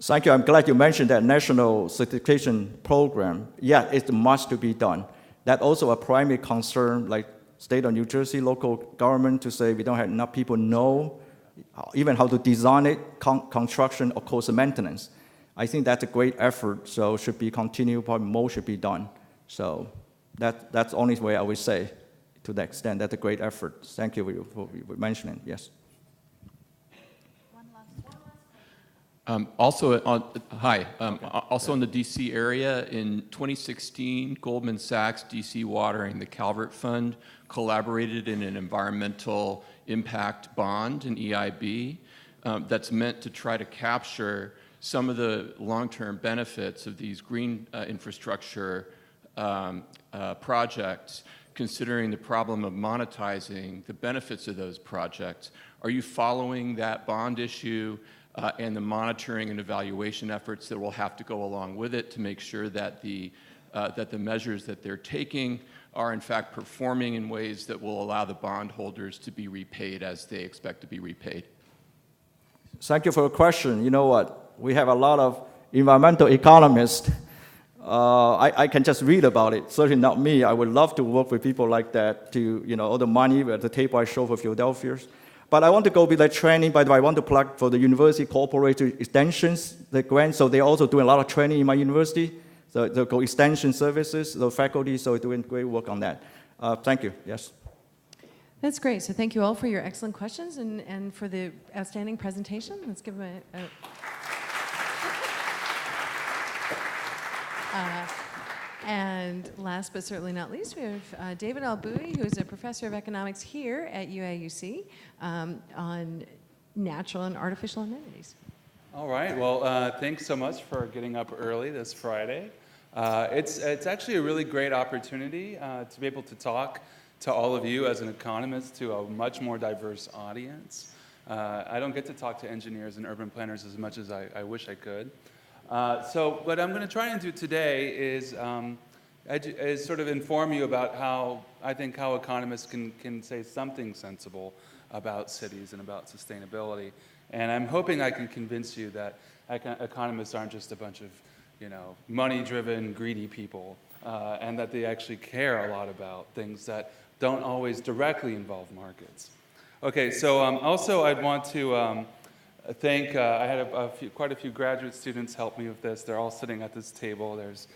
Thank you. I'm glad you mentioned that national certification program. Yeah, it's a must to be done. That's also a primary concern, like state of New Jersey, local government, to say we don't have enough people know even how to design it, construction, or cost maintenance. I think that's a great effort, so should be continued, probably more should be done. So that's the only way I would say, to that extent, that's a great effort. Thank you for mentioning, yes. Also in the DC area, in 2016, Goldman Sachs, DC Water, and the Calvert Fund collaborated in an environmental impact bond, an EIB, that's meant to try to capture some of the long-term benefits of these green infrastructure projects, considering the problem of monetizing the benefits of those projects. Are you following that bond issue and the monitoring and evaluation efforts that will have to go along with it to make sure that the measures that they're taking are in fact performing in ways that will allow the bondholders to be repaid as they expect to be repaid? Thank you for the question. You know what? We have a lot of environmental economists. I can just read about it. Certainly not me. I would love to work with people like that to, all the money at the table I show for Philadelphia. But I want to go with that training. By the way, I want to plug for the university corporate extensions, the grant. So they're also doing a lot of training in my university. So they go extension services, the faculty, so doing great work on that. Thank you, yes. That's great. So thank you all for your excellent questions and for the outstanding presentation. Let's give them a and last but certainly not least, we have David Albouy, who is a professor of economics here at UIUC on natural and artificial amenities. All right. Well, thanks so much for getting up early this Friday. It's actually a really great opportunity to be able to talk to all of you as an economist to a much more diverse audience. I don't get to talk to engineers and urban planners as much as I wish I could. So what I'm going to try and do today is sort of inform you about how economists can say something sensible about cities and about sustainability. And I'm hoping I can convince you that economists aren't just a bunch of, money-driven, greedy people, and that they actually care a lot about things that don't always directly involve markets. Okay, so also I'd want to thank, I had quite a few graduate students help me with this. They're all sitting at this table. There's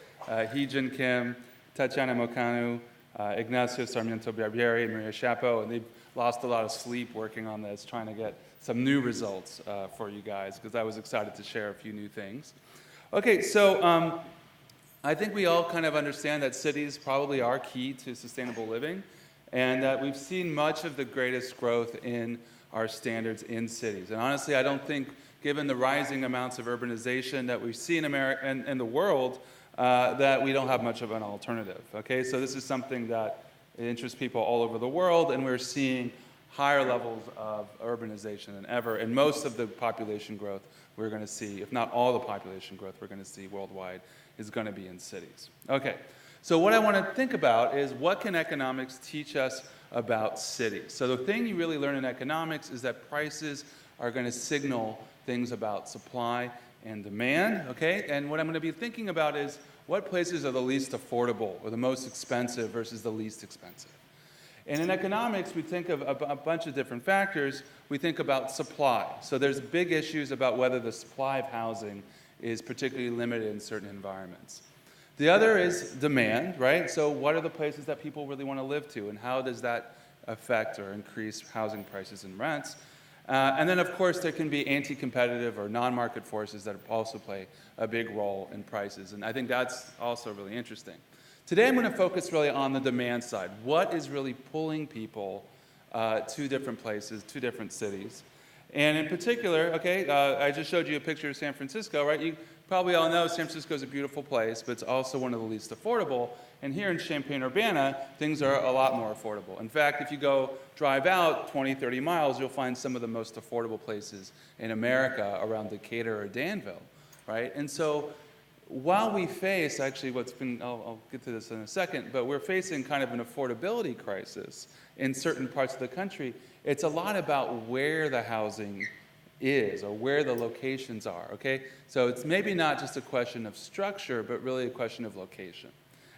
Hee-Jin Kim, Tatiana Mokanu, Ignacio Sarmiento Barbieri, and Maria Chapo, and they've lost a lot of sleep working on this, trying to get some new results for you guys, because I was excited to share a few new things. Okay, so I think we all kind of understand that cities probably are key to sustainable living, and that we've seen much of the greatest growth in our standards in cities. And honestly, I don't think, given the rising amounts of urbanization that we see in America and in the world, that we don't have much of an alternative. Okay, so this is something that interests people all over the world, and we're seeing higher levels of urbanization than ever. And most of the population growth we're going to see, if not all the population growth we're going to see worldwide, is going to be in cities. Okay, so what I want to think about is, what can economics teach us about cities? So the thing you really learn in economics is that prices are going to signal things about supply and demand, okay? And what I'm going to be thinking about is, what places are the least affordable or the most expensive versus the least expensive? And in economics, we think of a bunch of different factors. We think about supply. So there's big issues about whether the supply of housing is particularly limited in certain environments. The other is demand, right? So what are the places that people really want to live to, and how does that affect or increase housing prices and rents? And then, of course, there can be anti-competitive or non-market forces that also play a big role in prices, and I think that's also really interesting. Today, I'm going to focus really on the demand side. What is really pulling people to different places, to different cities? And in particular, okay, I just showed you a picture of San Francisco, right? You probably all know San Francisco is a beautiful place, but it's also one of the least affordable. And here in Champaign, Urbana, things are a lot more affordable. In fact, if you go drive out 20, 30 miles, you'll find some of the most affordable places in America around Decatur or Danville, right? And so while we face, actually I'll get to this in a second, but we're facing kind of an affordability crisis in certain parts of the country, it's a lot about where the housing is or where the locations are, okay? So it's maybe not just a question of structure, but really a question of location.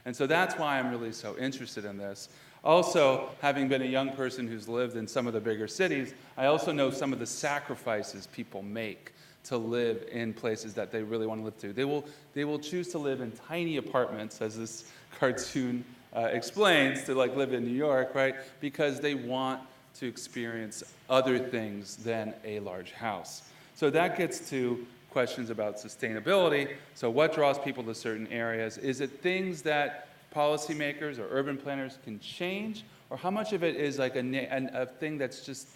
And so that's why I'm really so interested in this. Also, having been a young person who's lived in some of the bigger cities, I also know some of the sacrifices people make to live in places that they really want to live to. They will choose to live in tiny apartments, as this cartoon explains, to like live in New York, right? Because they want to experience other things than a large house. So that gets to questions about sustainability. So what draws people to certain areas? Is it things that policymakers or urban planners can change? Or how much of it is like a thing that's just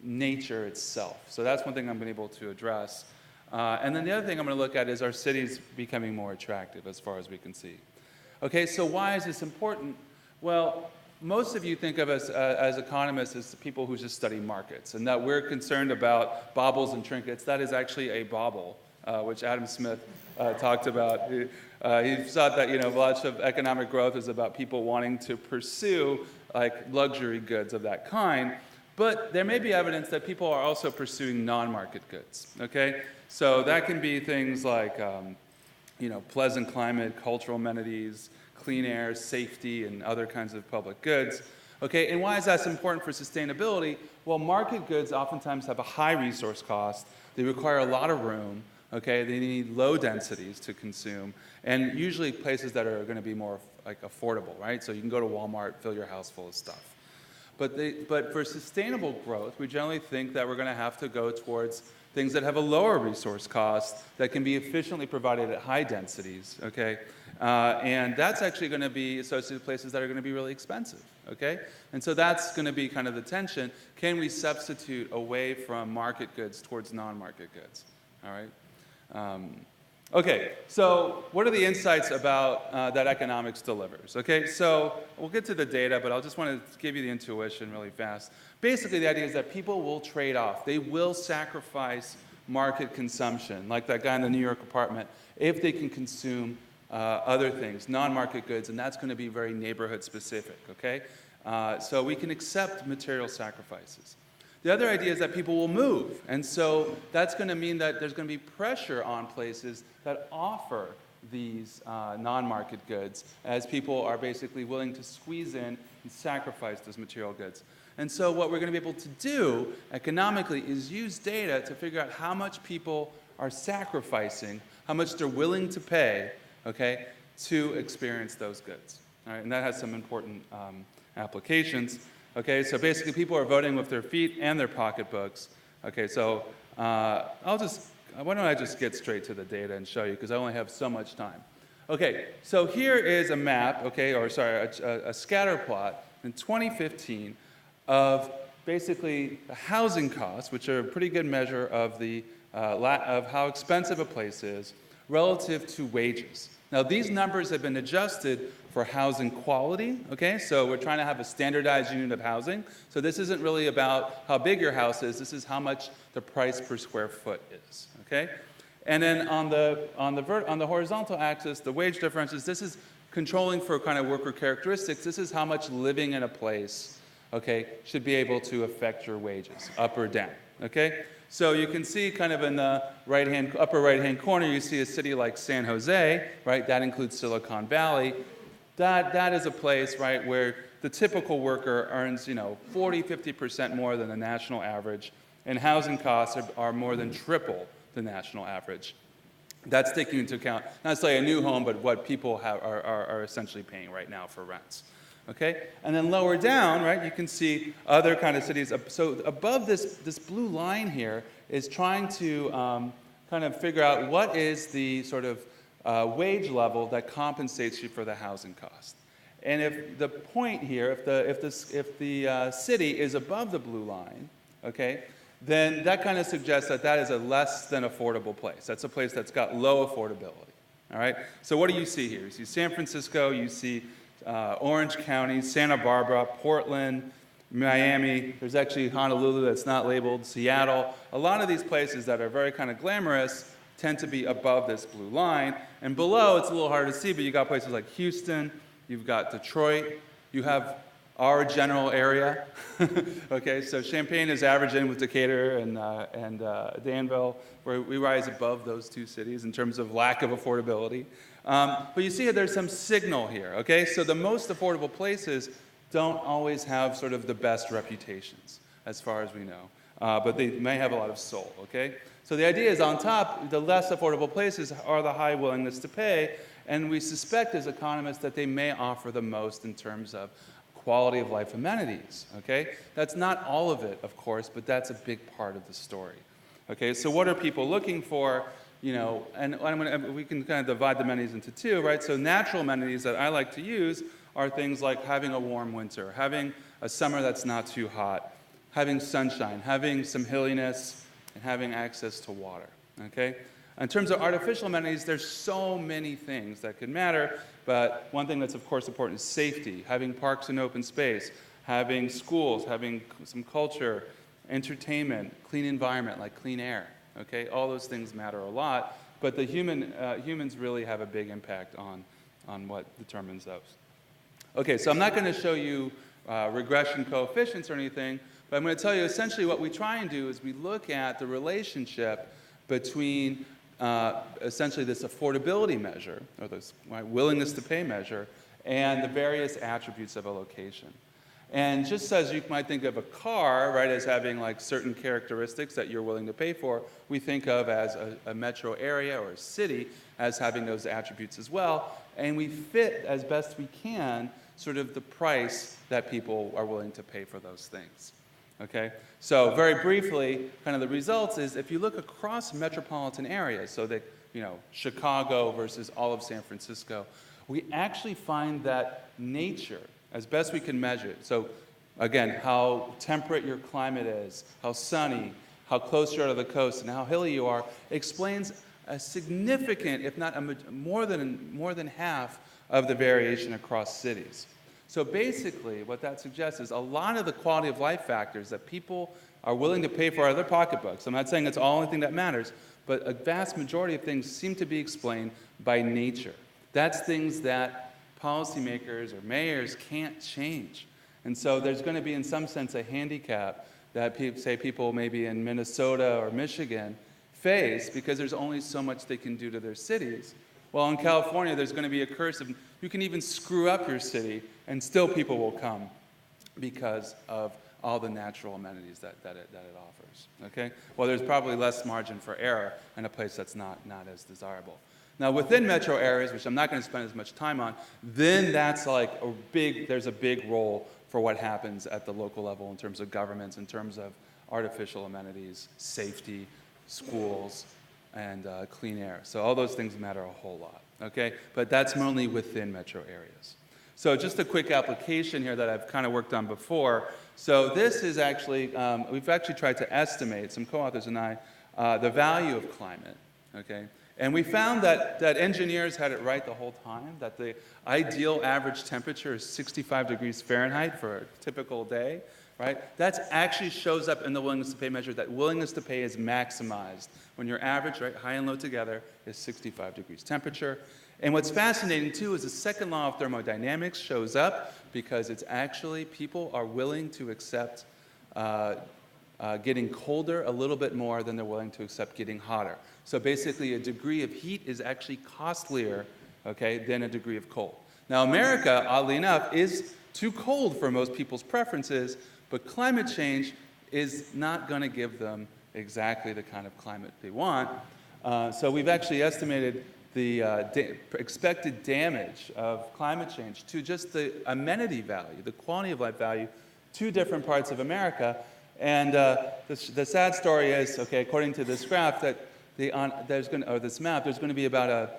nature itself? So that's one thing I'm been able to address. And then the other thing I'm going to look at is, our cities becoming more attractive as far as we can see? Okay, so why is this important? Well, most of you think of us as economists as people who just study markets, and that we're concerned about baubles and trinkets. That is actually a bauble, which Adam Smith talked about. He thought that lots of economic growth is about people wanting to pursue like luxury goods of that kind. But there may be evidence that people are also pursuing non-market goods. Okay, so that can be things like pleasant climate, cultural amenities, clean air, safety, and other kinds of public goods. Okay, and why is that important for sustainability? Well, market goods oftentimes have a high resource cost. They require a lot of room. Okay, they need low densities to consume, and usually places that are going to be more like affordable, right? So you can go to Walmart, fill your house full of stuff. But for sustainable growth, we generally think that we're going to have to go towards things that have a lower resource cost that can be efficiently provided at high densities, okay? And that's actually going to be associated with places that are going to be really expensive, okay? And so that's going to be kind of the tension. Can we substitute away from market goods towards non-market goods, all right? Okay, so what are the insights about that economics delivers? Okay, so we'll get to the data, but I just want to give you the intuition really fast. Basically, the idea is that people will trade off. They will sacrifice market consumption, like that guy in the New York apartment, if they can consume other things, non-market goods, and that's going to be very neighborhood specific, okay? So we can accept material sacrifices. The other idea is that people will move, and so that's going to mean that there's going to be pressure on places that offer these non-market goods, as people are basically willing to squeeze in and sacrifice those material goods. And so what we're going to be able to do economically is use data to figure out how much people are sacrificing, how much they're willing to pay, okay, to experience those goods. All right, and that has some important applications. Okay, so basically people are voting with their feet and their pocketbooks. Okay, so why don't I just get straight to the data and show you, because I only have so much time. Okay, so here is a map, okay, or sorry, a scatter plot in 2015 of basically the housing costs, which are a pretty good measure of how expensive a place is relative to wages. Now, these numbers have been adjusted for housing quality, okay? So we're trying to have a standardized unit of housing. So this isn't really about how big your house is. This is how much the price per square foot is, okay? And then on the horizontal axis, the wage differences, this is controlling for kind of worker characteristics. This is how much living in a place, okay, should be able to affect your wages, up or down, okay? So you can see kind of in the upper right-hand corner, you see a city like San Jose, right? That includes Silicon Valley. That is a place, right, where the typical worker earns, 40, 50% more than the national average, and housing costs are more than triple the national average. That's taking into account, not necessarily a new home, but what people are essentially paying right now for rents. Okay? And then lower down, right, you can see other kind of cities. So above this blue line here is trying to kind of figure out what is the sort of wage level that compensates you for the housing cost. And if the point here, if the city is above the blue line, okay, then that kind of suggests that that is a less than affordable place. That's a place that's got low affordability. All right? So what do you see here? You see San Francisco, you see Orange County, Santa Barbara, Portland, Miami. There's actually Honolulu that's not labeled, Seattle. A lot of these places that are very kind of glamorous tend to be above this blue line. And below, it's a little harder to see, but you got places like Houston, you've got Detroit, you have our general area. Okay, so Champaign is averaged in with Decatur and Danville, where we rise above those two cities in terms of lack of affordability. But you see there's some signal here, okay? So the most affordable places don't always have sort of the best reputations, as far as we know. But they may have a lot of soul, okay? So the idea is on top, the less affordable places are the high willingness to pay, and we suspect as economists that they may offer the most in terms of quality of life amenities, okay? That's not all of it, of course, but that's a big part of the story. Okay, so what are people looking for? And we can kind of divide the amenities into two, right? So natural amenities that I like to use are things like having a warm winter, having a summer that's not too hot, having sunshine, having some hilliness, and having access to water, okay? In terms of artificial amenities, there's so many things that could matter, but one thing that's of course important is safety, having parks and open space, having schools, having some culture, entertainment, clean environment like clean air, okay? All those things matter a lot, but the humans really have a big impact on what determines those. Okay, so I'm not going to show you regression coefficients or anything, but I'm going to tell you essentially what we try and do is we look at the relationship between essentially this affordability measure, or this willingness to pay measure, and the various attributes of a location. And just as you might think of a car, right, as having like certain characteristics that you're willing to pay for, we think of as a metro area or a city as having those attributes as well, and we fit as best we can sort of the price that people are willing to pay for those things. Okay? So very briefly, kind of the results is if you look across metropolitan areas, so that, Chicago versus all of San Francisco, we actually find that nature, as best we can measure it, so again, how temperate your climate is, how sunny, how close you are to the coast, and how hilly you are, explains a significant, if not more than half of the variation across cities. So basically, what that suggests is a lot of the quality of life factors that people are willing to pay for out of their pocketbooks. I'm not saying it's the only thing that matters, but a vast majority of things seem to be explained by nature. That's things that policymakers or mayors can't change. And so there's going to be, in some sense, a handicap that people maybe in Minnesota or Michigan face because there's only so much they can do to their cities. Well, in California, there's going to be a curse of you can even screw up your city and still people will come because of all the natural amenities that it offers. Okay? Well, there's probably less margin for error in a place that's not as desirable. Now, within metro areas, which I'm not going to spend as much time on, then that's like there's a big role for what happens at the local level in terms of governments, in terms of artificial amenities, safety, schools, and clean air. So all those things matter a whole lot, okay? But that's only within metro areas. So just a quick application here that I've kind of worked on before. So this is actually, we've actually tried to estimate, some co-authors and I, the value of climate, okay? And we found that engineers had it right the whole time, that the ideal average temperature is 65 degrees Fahrenheit for a typical day, right? That actually shows up in the willingness to pay measure, that willingness to pay is maximized when your average, right, high and low together, is 65 degrees temperature. And what's fascinating, too, is the second law of thermodynamics shows up because it's actually people are willing to accept getting colder a little bit more than they're willing to accept getting hotter. So basically, a degree of heat is actually costlier, okay, than a degree of cold. Now, America, oddly enough, is too cold for most people's preferences, but climate change is not going to give them exactly the kind of climate they want. So we've actually estimated the expected damage of climate change to just the amenity value, the quality of life value, to different parts of America. And the sad story is, okay, according to this graph, that this map, there's going to be about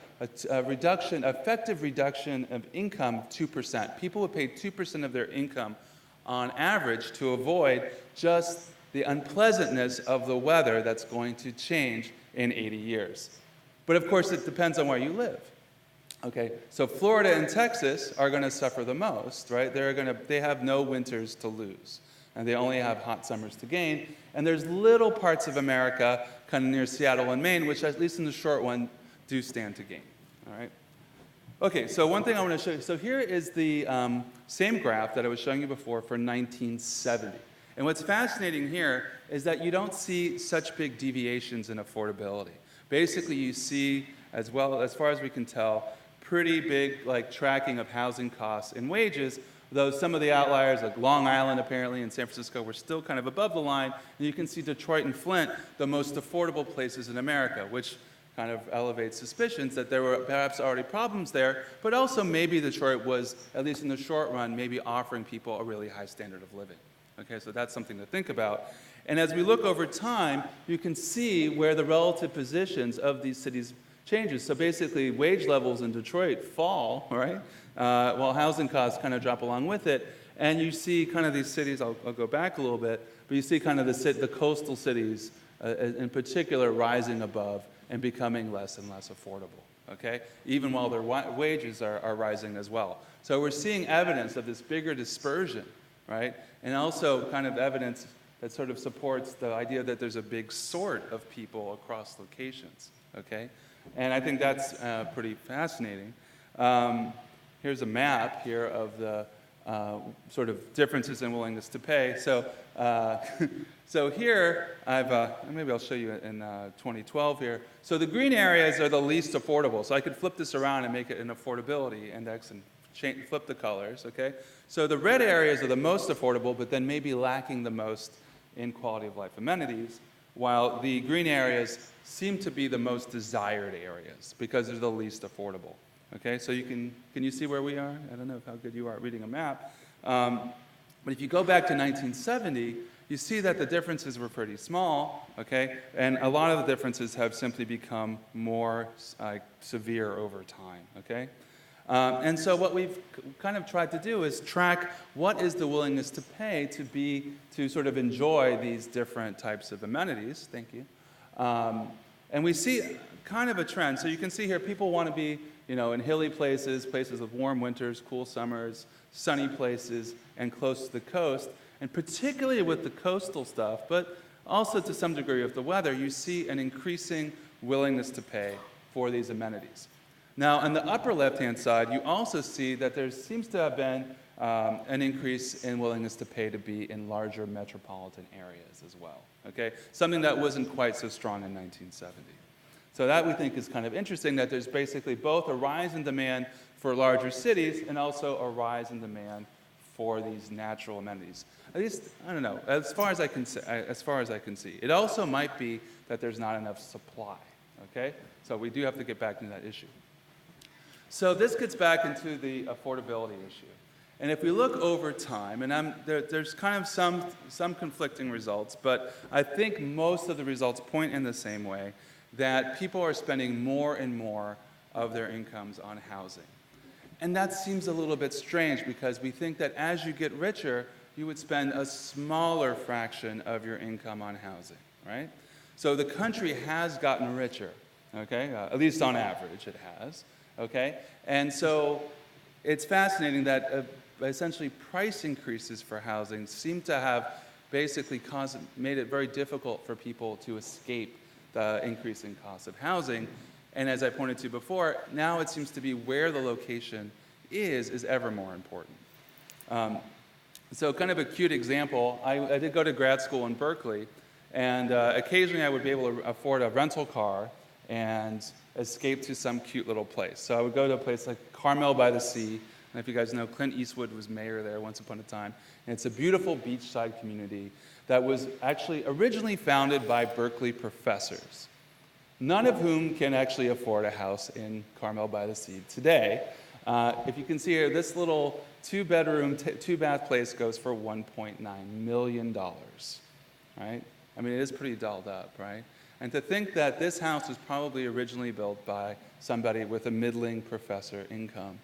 a reduction, effective reduction of income of 2%. People would pay 2% of their income on average to avoid just the unpleasantness of the weather that's going to change in 80 years. But of course, it depends on where you live. Okay, so Florida and Texas are going to suffer the most, right? They have no winters to lose, and they only have hot summers to gain. And there's little parts of America, kind of near Seattle and Maine, which at least in the short run do stand to gain. All right. Okay, so one thing I want to show you. So here is the same graph that I was showing you before for 1970. And what's fascinating here is that you don't see such big deviations in affordability. Basically, you see, as well as far as we can tell, pretty big tracking of housing costs and wages, though some of the outliers, like Long Island apparently and San Francisco, were still kind of above the line. And you can see Detroit and Flint, the most affordable places in America, which kind of elevates suspicions that there were perhaps already problems there, but also maybe Detroit was, at least in the short run, maybe offering people a really high standard of living. Okay, so that's something to think about. And as we look over time, you can see where the relative positions of these cities changes. So basically, wage levels in Detroit fall, right? While housing costs kind of drop along with it. And you see kind of these cities, I'll go back a little bit, but you see kind of the coastal cities in particular rising above and becoming less and less affordable, okay? Even while their wages are rising as well. So we're seeing evidence of this bigger dispersion, right? And also kind of evidence that sort of supports the idea that there's a big sort of people across locations, okay? And I think that's pretty fascinating. Here's a map here of the sort of differences in willingness to pay. So, so here, maybe I'll show you in 2012 here. So the green areas are the least affordable. So I could flip this around and make it an affordability index and flip the colors, okay? So the red areas are the most affordable, but then maybe lacking the most in quality of life amenities, while the green areas seem to be the most desired areas because they're the least affordable. Okay, so can you see where we are? I don't know how good you are at reading a map. But if you go back to 1970, you see that the differences were pretty small, okay? And a lot of the differences have simply become more severe over time, okay? And so what we've kind of tried to do is track what is the willingness to pay to sort of enjoy these different types of amenities. Thank you. And we see kind of a trend. So you can see here people want to be, in hilly places, places with warm winters, cool summers, sunny places, and close to the coast. And particularly with the coastal stuff, but also to some degree with the weather, you see an increasing willingness to pay for these amenities. Now, on the upper left-hand side, you also see that there seems to have been an increase in willingness to pay to be in larger metropolitan areas as well, okay? Something that wasn't quite so strong in 1970. So that we think is kind of interesting, that there's basically both a rise in demand for larger cities and also a rise in demand for these natural amenities. At least, I don't know, as far as I can see. It also might be that there's not enough supply, okay? So we do have to get back into that issue. So this gets back into the affordability issue. And if we look over time, and there's kind of some conflicting results, but I think most of the results point in the same way, that people are spending more and more of their incomes on housing. And that seems a little bit strange because we think that as you get richer, you would spend a smaller fraction of your income on housing, right? So the country has gotten richer, okay? At least on average it has, okay? And so it's fascinating that essentially price increases for housing seem to have basically made it very difficult for people to escape the increasing cost of housing. And as I pointed to before, now it seems to be where the location is ever more important. So kind of a cute example, I did go to grad school in Berkeley, and occasionally I would be able to afford a rental car and escape to some cute little place. So I would go to a place like Carmel by the Sea, and if you guys know, Clint Eastwood was mayor there once upon a time. And it's a beautiful beachside community that was actually originally founded by Berkeley professors, none of whom can actually afford a house in Carmel by the Sea today. If you can see here, this little two-bedroom, two-bath place goes for $1.9 million, right? I mean, it is pretty dolled up, right? And to think that this house was probably originally built by somebody with a middling professor income,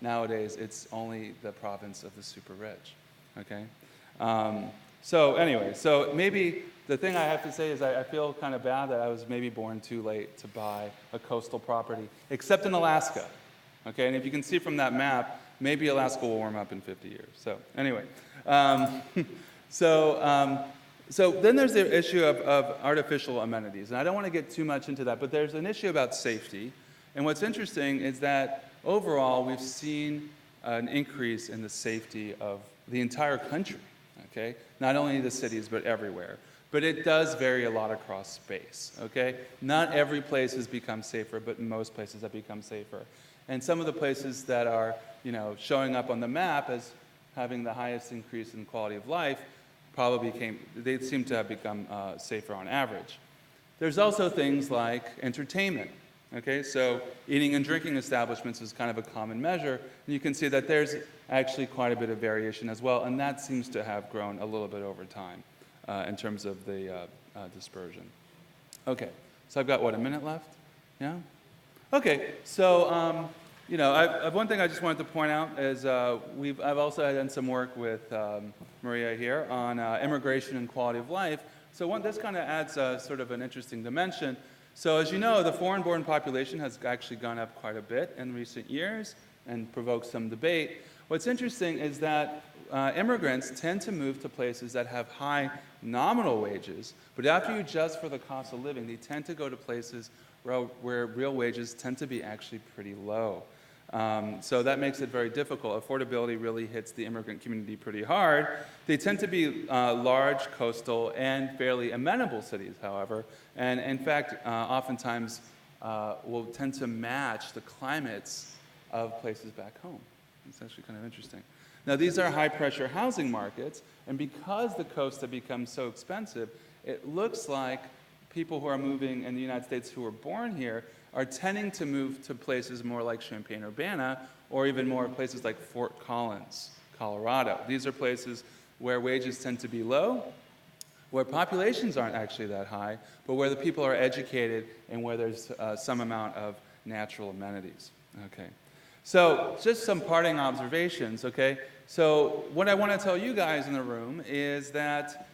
nowadays it's only the province of the super rich, okay? So anyway, so maybe the thing I have to say is I feel kind of bad that I was maybe born too late to buy a coastal property, except in Alaska, okay? And if you can see from that map, maybe Alaska will warm up in 50 years. So anyway, so then there's the issue of artificial amenities. And I don't want to get too much into that, but there's an issue about safety. And what's interesting is that overall, we've seen an increase in the safety of the entire country, okay? Not only the cities, but everywhere. But it does vary a lot across space, okay? Not every place has become safer, but most places have become safer. And some of the places that are, showing up on the map as having the highest increase in quality of life they seem to have become safer on average. There's also things like entertainment, okay? So eating and drinking establishments is kind of a common measure, and you can see that there's actually quite a bit of variation as well, and that seems to have grown a little bit over time in terms of the dispersion. Okay, so I've got, a minute left? Yeah? Okay, so, one thing I just wanted to point out is I've also done some work with Maria here on immigration and quality of life. So this kind of adds sort of an interesting dimension. So as you know, the foreign-born population has actually gone up quite a bit in recent years and provoked some debate. What's interesting is that immigrants tend to move to places that have high nominal wages, but after you adjust for the cost of living, they tend to go to places where real wages tend to be actually pretty low. So that makes it very difficult. Affordability really hits the immigrant community pretty hard. They tend to be large, coastal, and fairly amenable cities, however, and in fact, oftentimes will tend to match the climates of places back home. It's actually kind of interesting. Now, these are high-pressure housing markets, and because the coasts have become so expensive, it looks like people who are moving in the United States who were born here are tending to move to places more like Champaign, Urbana, or even more places like Fort Collins, Colorado. These are places where wages tend to be low, where populations aren't actually that high, but where the people are educated and where there's some amount of natural amenities. Okay. So just some parting observations, okay? So what I want to tell you guys in the room is that,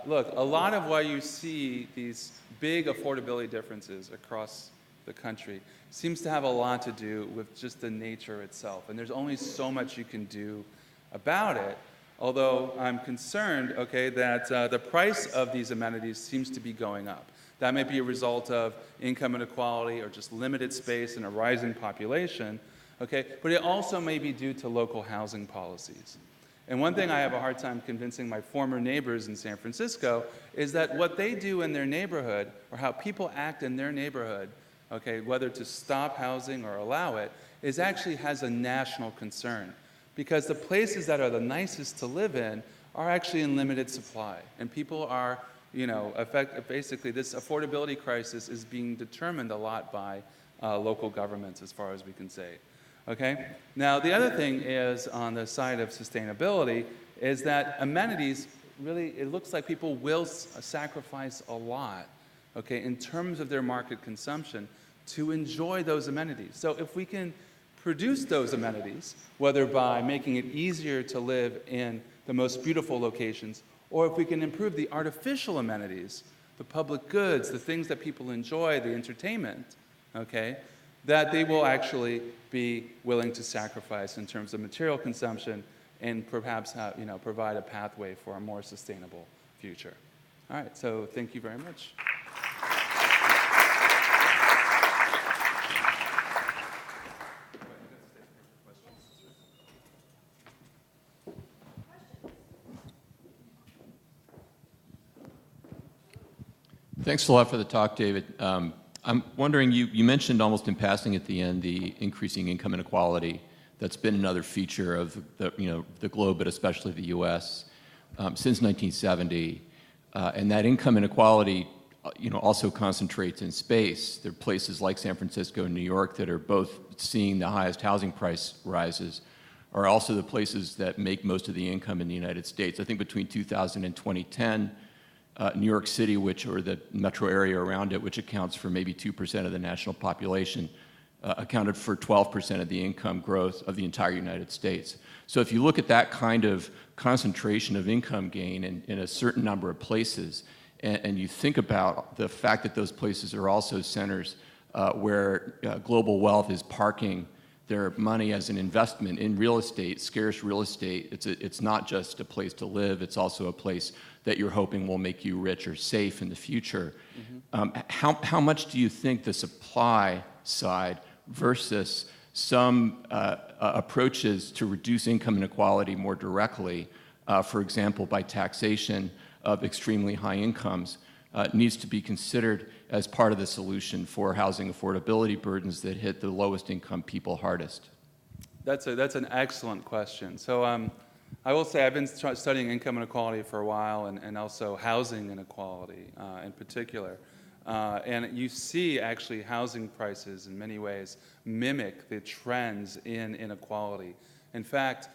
look, a lot of why you see these big affordability differences across the country seems to have a lot to do with just the nature itself. And there's only so much you can do about it, although I'm concerned, okay, that the price of these amenities seems to be going up. That may be a result of income inequality or just limited space and a rising population, okay? But it also may be due to local housing policies. And one thing I have a hard time convincing my former neighbors in San Francisco is that what they do in their neighborhood, or how people act in their neighborhood, okay, whether to stop housing or allow it, actually has a national concern. Because the places that are the nicest to live in are actually in limited supply. And people are, basically this affordability crisis is being determined a lot by local governments as far as we can say. Okay? Now, the other thing is, on the side of sustainability, is that amenities, really, it looks like people will sacrifice a lot, okay, in terms of their market consumption to enjoy those amenities. So if we can produce those amenities, whether by making it easier to live in the most beautiful locations, or if we can improve the artificial amenities, the public goods, the things that people enjoy, the entertainment, okay, that they will actually be willing to sacrifice in terms of material consumption and perhaps provide a pathway for a more sustainable future. All right, so thank you very much. Thanks a lot for the talk, David. I'm wondering, you mentioned almost in passing at the end the increasing income inequality That's been another feature of the globe, but especially the U.S. Since 1970. And that income inequality also concentrates in space. There are places like San Francisco and New York that are both seeing the highest housing price rises, are also the places that make most of the income in the United States. I think between 2000 and 2010, New York City, or the metro area around it, which accounts for maybe 2% of the national population, accounted for 12% of the income growth of the entire United States. So if you look at that kind of concentration of income gain in a certain number of places, and you think about the fact that those places are also centers where global wealth is parking their money as an investment in real estate, scarce real estate, it's not just a place to live, it's also a place that you're hoping will make you rich or safe in the future. How much do you think the supply side versus some approaches to reduce income inequality more directly, for example, by taxation of extremely high incomes, needs to be considered as part of the solution for housing affordability burdens that hit the lowest income people hardest? That's an excellent question. So I will say I've been studying income inequality for a while, and also housing inequality in particular. And you see actually housing prices in many ways mimic the trends in inequality. In fact,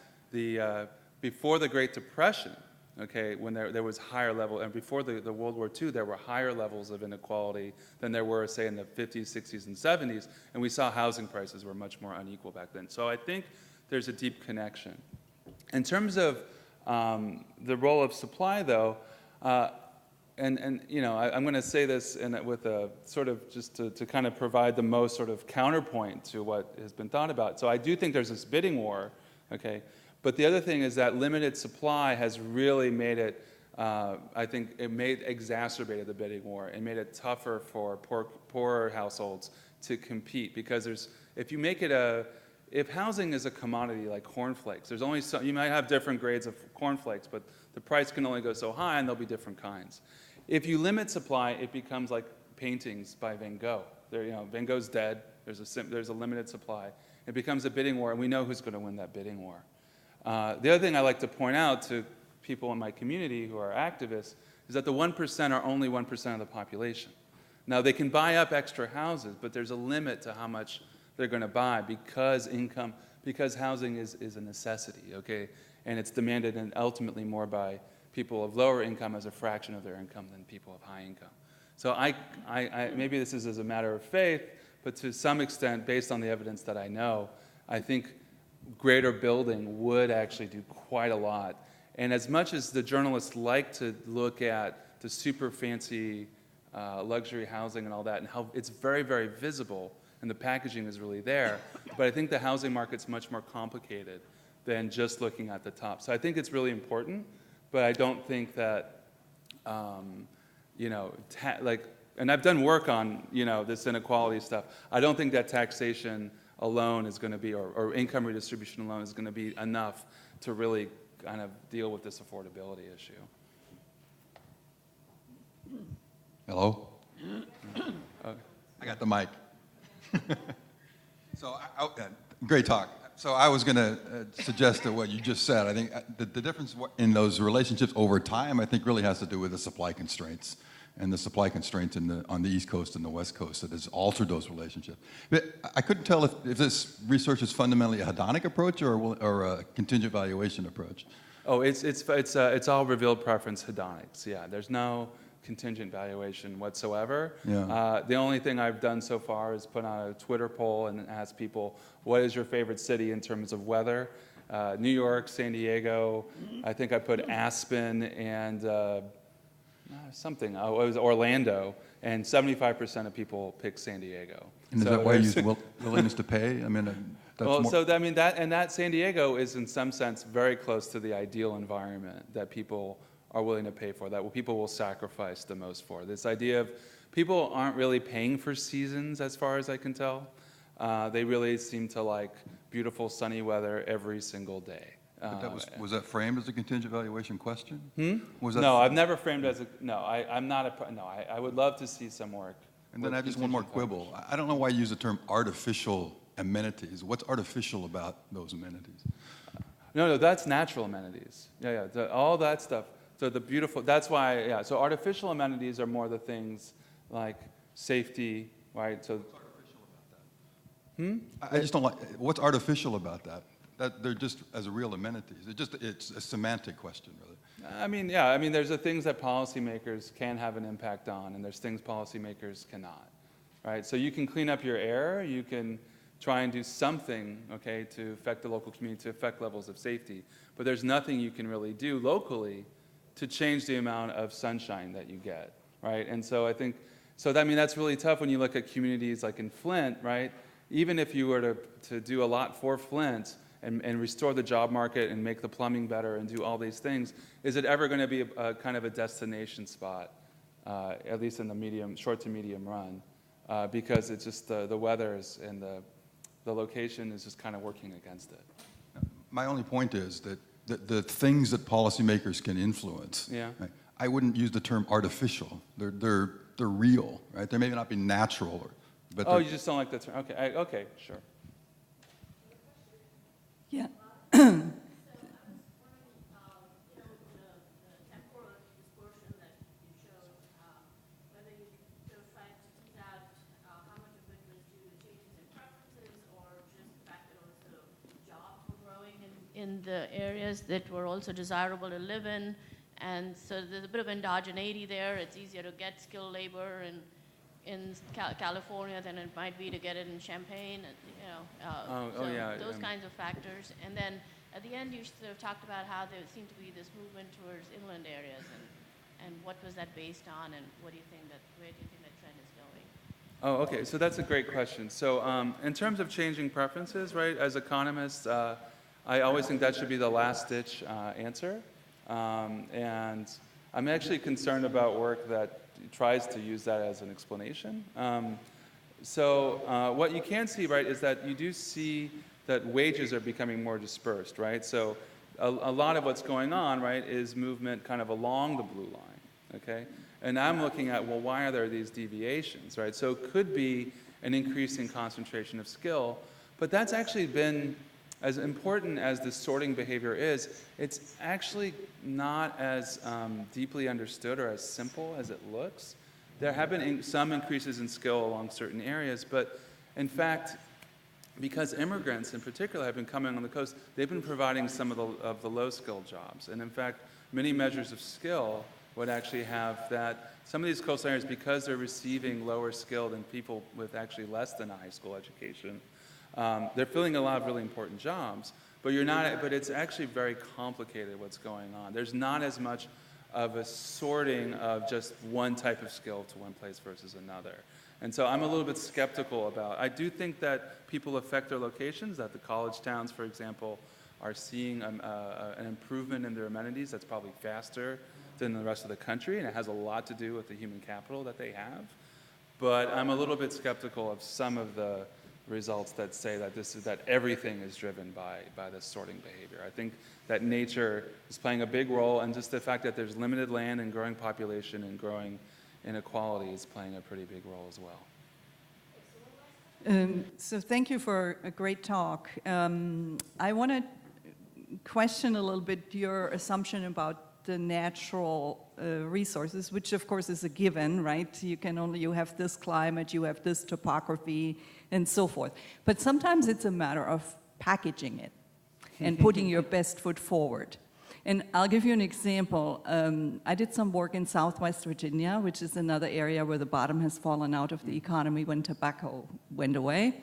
before the Great Depression, okay, when there was higher level, and before the World War II, there were higher levels of inequality than there were, say, in the 50s, 60s, and 70s, and we saw housing prices were much more unequal back then. So I think there's a deep connection. In terms of the role of supply, though, I'm going to say this with a sort of just to kind of provide the most sort of counterpoint to what has been thought about. So I do think there's this bidding war, okay? But the other thing is that limited supply has really made it, I think exacerbated the bidding war and made it tougher for poorer households to compete, because if housing is a commodity like cornflakes, there's only you might have different grades of cornflakes, but the price can only go so high and there'll be different kinds. If you limit supply, it becomes like paintings by Van Gogh. Van Gogh's dead, there's a limited supply. It becomes a bidding war, and we know who's going to win that bidding war. The other thing I like to point out to people in my community who are activists is that the 1% are only 1% of the population. Now, they can buy up extra houses, but there's a limit to how much they're going to buy because housing is a necessity, okay? And it's demanded and ultimately more by people of lower income as a fraction of their income than people of high income. So maybe this is as a matter of faith, but to some extent, based on the evidence that I know, I think greater building would actually do quite a lot. And as much as the journalists like to look at the super fancy luxury housing and all that, and how it's very, very visible, and the packaging is really there, but I think the housing market's much more complicated than just looking at the top. So I think it's really important, but I don't think that, and I've done work on, this inequality stuff. I don't think that taxation alone is going to be, or income redistribution alone is going to be enough to really kind of deal with this affordability issue. Hello? I got the mic. So, great talk. So I was going to suggest that what you just said, I think the difference in those relationships over time, I think really has to do with the supply constraints and the supply constraints on the East Coast and the West Coast that has altered those relationships. But I couldn't tell if this research is fundamentally a hedonic approach or a contingent valuation approach. Oh, it's all revealed preference hedonics. Yeah, there's no contingent valuation whatsoever. Yeah. The only thing I've done so far is put on a Twitter poll and ask people, what is your favorite city in terms of weather? New York, San Diego, I think I put Aspen and it was Orlando, and 75% of people pick San Diego. And is that why you use willingness to pay? I mean, that San Diego is in some sense very close to the ideal environment that people are willing to pay for, that people will sacrifice the most for. This idea of people aren't really paying for seasons as far as I can tell. They really seem to like beautiful sunny weather every single day. But was that framed as a contingent valuation question? No, I've never framed it as I would love to see some work. And then I have just one more quibble. I don't know why you use the term artificial amenities. What's artificial about those amenities? No, that's natural amenities. All that stuff. So the beautiful, that's why, so artificial amenities are more the things like safety, right? So what's artificial about that? I just don't like, what's artificial about that? That they're just as real amenities. It's a semantic question, really. I mean, there's the things that policymakers can have an impact on, and there's things policymakers cannot, right? So you can clean up your air, you can try and do something, okay, to affect the local community, to affect levels of safety, but there's nothing you can really do locally to change the amount of sunshine that you get, right? And so I think, that's really tough when you look at communities like in Flint, right? Even if you were to do a lot for Flint and restore the job market and make the plumbing better and do all these things, is it ever going to be a kind of a destination spot, at least in the short to medium run? Because it's just the weathers and the location is just kind of working against it. My only point is that the things that policymakers can influence, right, I wouldn't use the term artificial. They're real, right? They may not be natural, but you just don't like the term. Okay, okay, sure. Yeah. In the areas that were also desirable to live in, and so there's a bit of endogeneity there. It's easier to get skilled labor in California than it might be to get it in Champaign, those kinds of factors. And then at the end, you sort of talked about how there seemed to be this movement towards inland areas, and what was that based on, and where do you think that trend is going? Oh, okay. So that's a great question. So in terms of changing preferences, right? As economists, I always think that should be the last-ditch answer. And I'm actually concerned about work that tries to use that as an explanation. What you can see, right, is that you do see that wages are becoming more dispersed, right? So a lot of what's going on, right, is movement kind of along the blue line, okay? And I'm looking at, well, why are there these deviations, right? So it could be an increasing concentration of skill, but that's actually been, as important as this sorting behavior is, it's actually not as deeply understood or as simple as it looks. There have been some increases in skill along certain areas, but in fact, because immigrants in particular have been coming on the coast, they've been providing some of the low-skilled jobs. And in fact, many measures of skill would actually have that. Some of these coastal areas, because they're receiving lower skilled and people with actually less than a high school education, they're filling a lot of really important jobs, but it's actually very complicated what's going on. There's not as much of a sorting of just one type of skill to one place versus another. And so I'm a little bit skeptical about, I do think that people affect their locations, that the college towns, for example, are seeing an improvement in their amenities that's probably faster than the rest of the country, and it has a lot to do with the human capital that they have. But I'm a little bit skeptical of some of the results that say that everything is driven by this sorting behavior. I think that nature is playing a big role, and just the fact that there's limited land and growing population and growing inequality is playing a pretty big role as well. So thank you for a great talk. I want to question a little bit your assumption about the natural resources, which of course is a given, right? You have this climate, you have this topography, and so forth. But sometimes it's a matter of packaging it and putting your best foot forward. And I'll give you an example. I did some work in Southwest Virginia, which is another area where the bottom has fallen out of the economy when tobacco went away.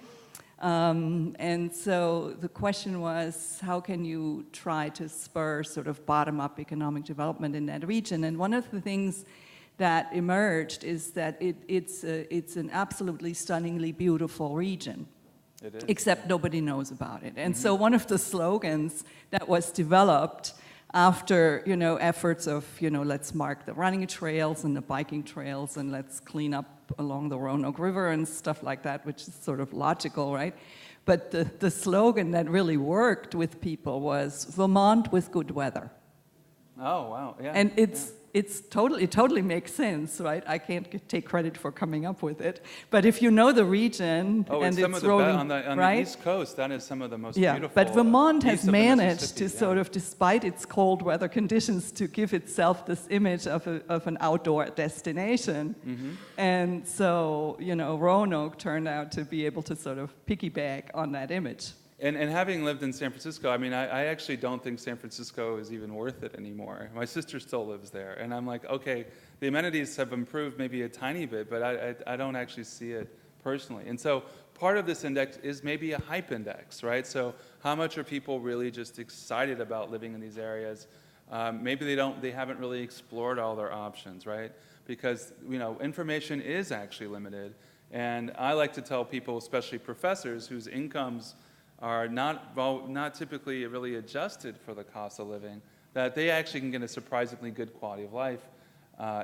And so the question was, how can you try to spur sort of bottom-up economic development in that region? And one of the things that emerged is that it's an absolutely stunningly beautiful region. It is. Except nobody knows about it. And so one of the slogans that was developed after, efforts of, let's mark the running trails and the biking trails and let's clean up along the Roanoke River and stuff like that, which is sort of logical, right? But the slogan that really worked with people was Vermont with good weather. Oh, wow, yeah. And it's it totally makes sense, right? I can't take credit for coming up with it, but if you know the region and it's rolling, on the East Coast, that is some of the most beautiful. But Vermont has east of the managed to Mississippi, sort of, despite its cold weather conditions, to give itself this image of an outdoor destination. Mm-hmm. And so, Roanoke turned out to be able to sort of piggyback on that image. And having lived in San Francisco, I mean, I actually don't think San Francisco is even worth it anymore. My sister still lives there, and I'm like, okay, the amenities have improved maybe a tiny bit, but I don't actually see it personally. And so part of this index is maybe a hype index, right? So how much are people really just excited about living in these areas? Maybe they haven't really explored all their options, right? Because, information is actually limited. And I like to tell people, especially professors whose incomes are not typically really adjusted for the cost of living, that they actually can get a surprisingly good quality of life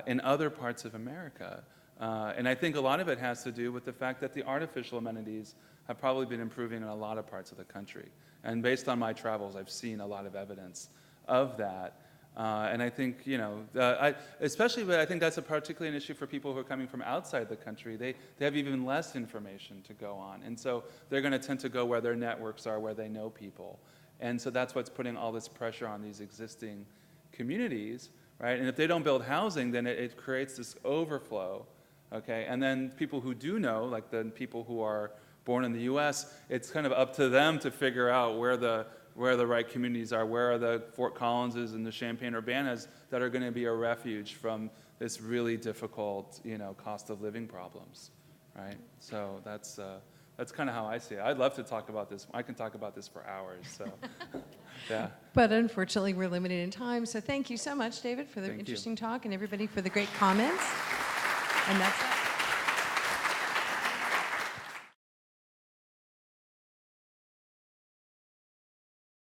in other parts of America. And I think a lot of it has to do with the fact that the artificial amenities have probably been improving in a lot of parts of the country. And based on my travels, I've seen a lot of evidence of that. And I think, but I think that's particularly an issue for people who are coming from outside the country. They have even less information to go on. And so they're going to tend to go where their networks are, where they know people. And so that's what's putting all this pressure on these existing communities, right? And if they don't build housing, then it creates this overflow, okay? And then people who do know, like the people who are born in the US, it's kind of up to them to figure out where the right communities are, where are the Fort Collinses and the Champaign-Urbanas that are going to be a refuge from this really difficult, cost of living problems, right? So that's kind of how I see it. I'd love to talk about this. I can talk about this for hours, so yeah. But unfortunately, we're limited in time, so thank you so much, David, for the interesting talk, and everybody for the great comments. And that's